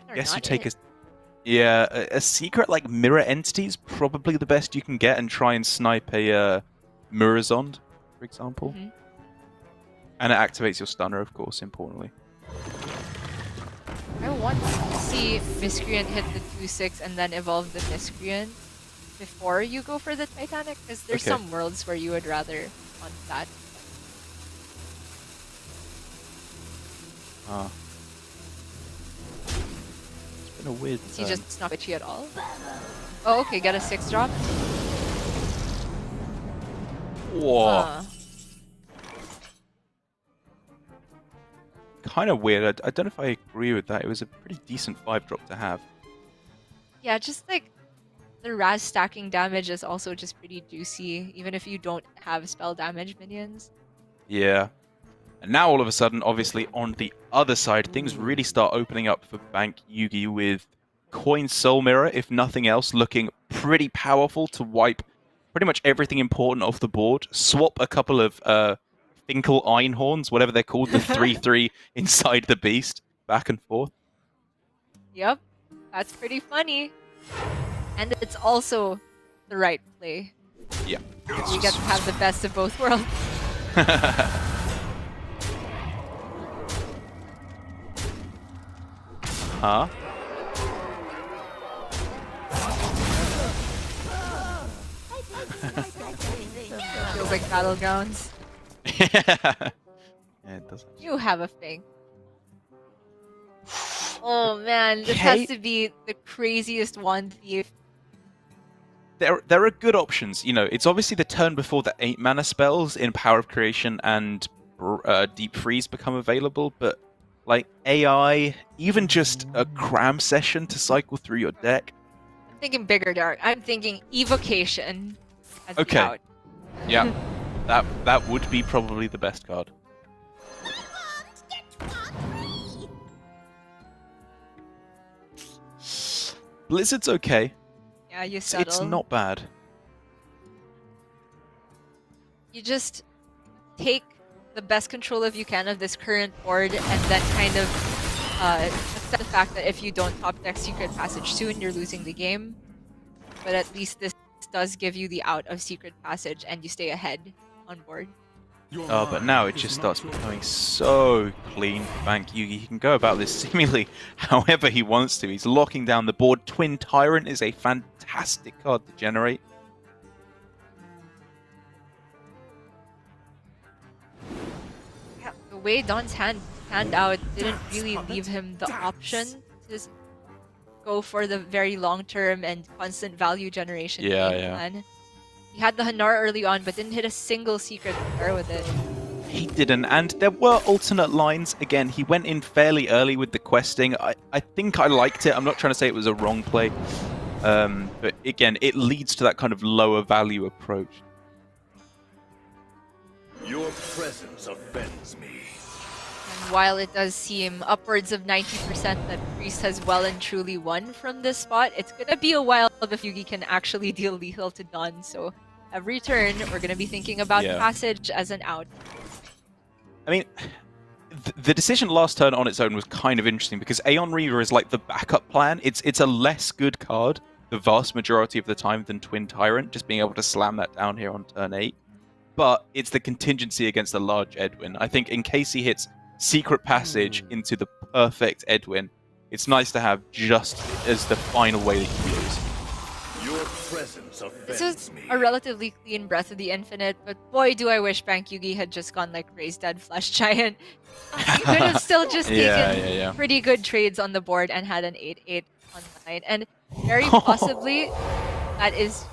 I guess you take a secret like Mirror Entity is probably the best you can get and try and snipe a Murazond, for example. And it activates your stunner, of course, importantly. I want to see Miscreant hit the 2/6 and then evolve the Miscreant before you go for the Titanic, because there's some worlds where you would rather hunt that. It's been a weird Is he just not witchy at all? Oh, okay, get a 6-drop. Whoa. Kind of weird. I don't know if I agree with that. It was a pretty decent 5-drop to have. Yeah, just like the Raz stacking damage is also just pretty juicy, even if you don't have spell damage minions. Yeah. And now all of a sudden, obviously, on the other side, things really start opening up for Bankyugi with Coin Soul Mirror, if nothing else, looking pretty powerful to wipe pretty much everything important off the board. Swap a couple of Finkel Einhorns, whatever they're called, the 3/3 inside the beast, back and forth. Yep, that's pretty funny. And it's also the right play. Yeah. You get to have the best of both worlds. Huh? Feels like battlegrounds. Yeah, it does. You have a thing. Oh man, this has Okay. to be the craziest one thief. There are good options. You know, it's obviously the turn before the 8 mana spells in Power of Creation and Deep Freeze become available, but like AI, even just a cram session to cycle through your deck. I'm thinking bigger, Dark. I'm thinking Evocation. As the Okay. out. Yeah, that would be probably the best card. Blizzard's okay. Yeah, you It's settle. not bad. You just take the best control of you can of this current board and then kind of accept the fact that if you don't top deck Secret Passage soon, you're losing the game. But at least this does give you the out of Secret Passage and you stay ahead on board. Oh, but now it just starts becoming so clean for Bankyugi. He can go about this seemingly however he wants to. He's locking down the board. Twin Tyrant is a fantastic card to generate. Yeah, the way DawN's hand out didn't really leave him the option to just go for the very long term and constant value generation Yeah, game yeah. plan. He had the Hanar early on, but didn't hit a single secret pair with it. He didn't, and there were alternate lines. Again, he went in fairly early with the questing. I think I liked it. I'm not trying to say it was a wrong play. But again, it leads to that kind of lower value approach. Your presence offends me. And while it does seem upwards of 90% that Priest has well and truly won from this spot, it's gonna be a while before Yugi can actually deal lethal to DawN. So every turn, we're gonna be thinking about passage as an out. I mean, the decision last turn on its own was kind of interesting because Aeon Reaver is like the backup plan. It's a less good card the vast majority of the time than Twin Tyrant, just being able to slam that down here on turn 8. But it's the contingency against a large Edwin. I think in case he hits Secret Passage into the perfect Edwin, it's nice to have just as the final way that you lose. Your presence offends This was me. a relatively clean Breath of the Infinite, but boy do I wish Bankyugi had just gone like Raised Dead Flesh Giant. He could have still just taken pretty good trades on the board and had an 8/8 on the night. And very possibly that is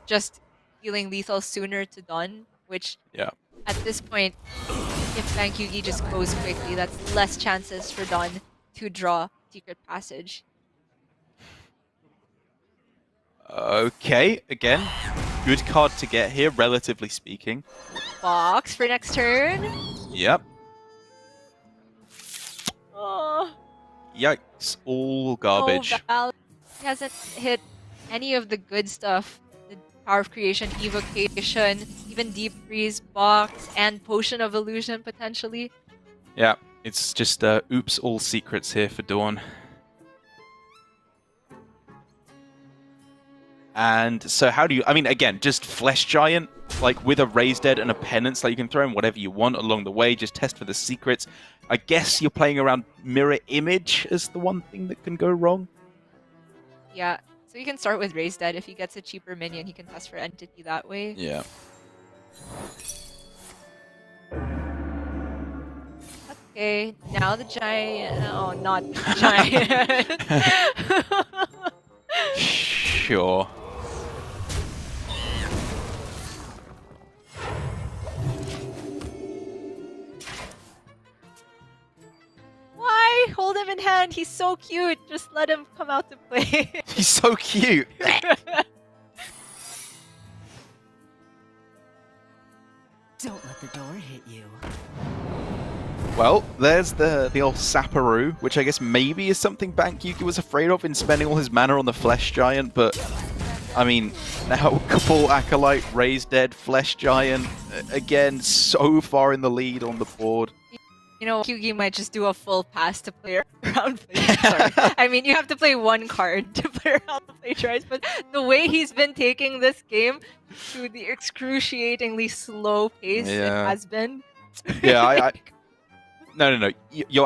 just dealing lethal sooner to DawN, which at this point, if Bankyugi just goes quickly, that's less chances for DawN to draw Secret Passage. Okay, again, good card to get here, relatively speaking. Box for next turn. Yep. Oh. Yikes, all garbage. Oh, he hasn't hit any of the good stuff. The Power of Creation, Evocation, even Deep Freeze, Box, and Potion of Illusion potentially. Yeah, it's just oops, all secrets here for DawN. And so how do you... I mean, again, just Flesh Giant, like with a Raised Dead and a Penance, like you can throw in whatever you want along the way, just test for the secrets. I guess you're playing around Mirror Image as the one thing that can go wrong. Yeah, so you can start with Raised Dead. If he gets a cheaper minion, he can test for Entity that way. Yeah. Okay, now the Giant... Oh, not the Giant. Sure. Why? Hold him in hand. He's so cute. Just let him come out to play. He's so cute. Don't let the door hit you. Well, there's the old Saparoo, which I guess maybe is something Bankyugi was afraid of in spending all his mana on the Flesh Giant, but I mean, now Cabal Acolyte, Raised Dead, Flesh Giant, again, so far in the lead on the board. You know, Yugi might just do a full pass to play around Sorry. I mean, you have to play one card to play around the Plagiarize, but the way he's been taking this game to the excruciatingly slow pace it has been. Yeah, No. You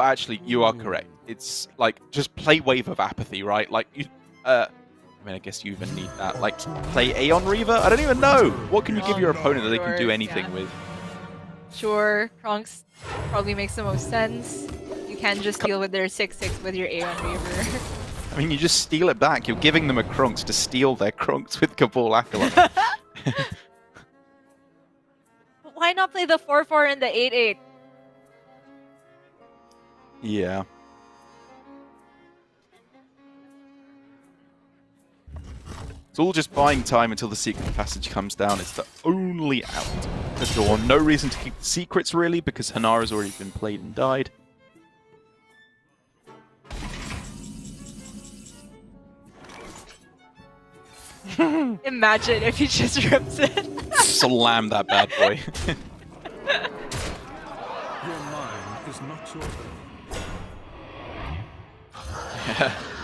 are correct. It's like, just play Wave of Apathy, right? Like, I mean, I guess you even need that. Like, play Aeon Reaver? I don't even know. What can you give your opponent that they can do anything with? Sure, Kronks probably makes the most sense. You can just deal with their 6/6 with your Aeon Reaver. I mean, you just steal it back. You're giving them a Kronks to steal their Kronks with Cabal Acolyte. Why not play the 4/4 and the 8/8? Yeah. It's all just buying time until the Secret Passage comes down. It's the only out the door. No reason to keep the secrets, really, because Hanara's already been played and died. Imagine if he just rips it. Slam that bad boy. Your mind is not your own.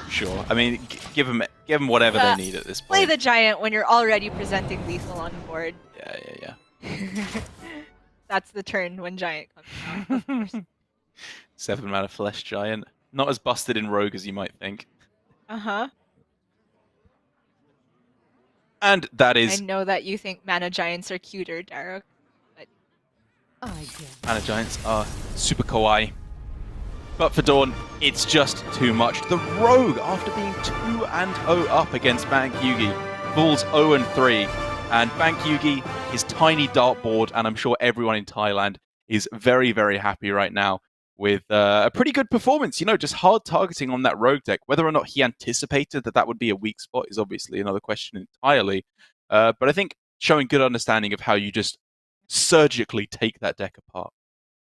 Sure. I mean, give them whatever they need at this point. Play the Giant when you're already presenting lethal on board. Yeah. That's the turn when Giant comes out, of course. 7 mana Flesh Giant. Not as busted in Rogue as you might think. Uh-huh. And that is... I know that you think Mana Giants are cuter, Darrow, but... I get Mana Giants are super kawaii. But for DawN, it's just too much. The Rogue, after being 2-0 up against Bankyugi, falls 0-3. And Bankyugi, his tiny dartboard, and I'm sure everyone in Thailand is very, very happy right now. with a pretty good performance. Just hard targeting on that rogue deck. Whether or not he anticipated that would be a weak spot is obviously another question entirely. But I think showing good understanding of how you just surgically take that deck apart.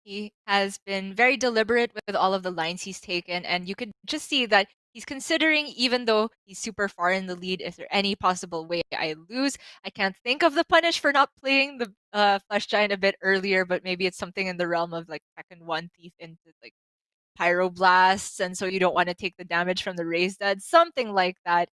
He has been very deliberate with all of the lines he's taken, and you could just see that he's considering, even though he's super far in the lead, is there any possible way I lose? I can't think of the punish for not playing the Flesh Giant a bit earlier, but maybe it's something in the realm of like second one thief into like pyroblasts, and so you don't want to take the damage from the raised dead, something like that.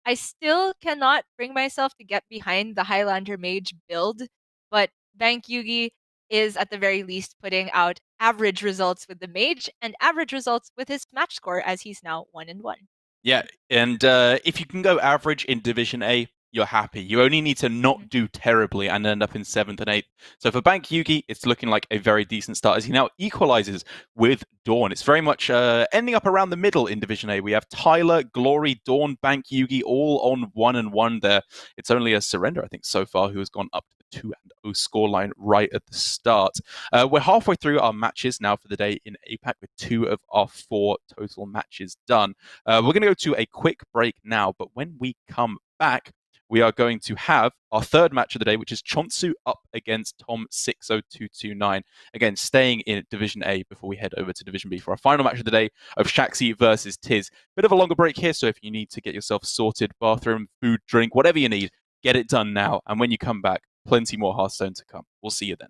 I still cannot bring myself to get behind the Highlander Mage build, but Bankyugi is at the very least putting out average results with the Mage and average results with his match score, as he's now 1-1. Yeah, and if you can go average in Division A, you're happy. You only need to not do terribly and end up in 7th and 8th. So for Bankyugi, it's looking like a very decent start as he now equalizes with DawN. It's very much ending up around the middle in Division A. We have Tyler, Glory, DawN, Bankyugi all on 1-1 there. It's only a Surrender, I think, so far, who has gone up to the 2-0 scoreline right at the start. We're halfway through our matches now for the day in APAC with 2 of our 4 total matches done. We're going to go to a quick break now, but when we come back, we are going to have our third match of the day, which is Chonsu up against Tom 60229. Again, staying in Division A before we head over to Division B for our final match of the day of Shaxi versus Tiz. Bit of a longer break here, so if you need to get yourself sorted, bathroom, food, drink, whatever you need, get it done now. And when you come back, plenty more Hearthstone to come. We'll see you then.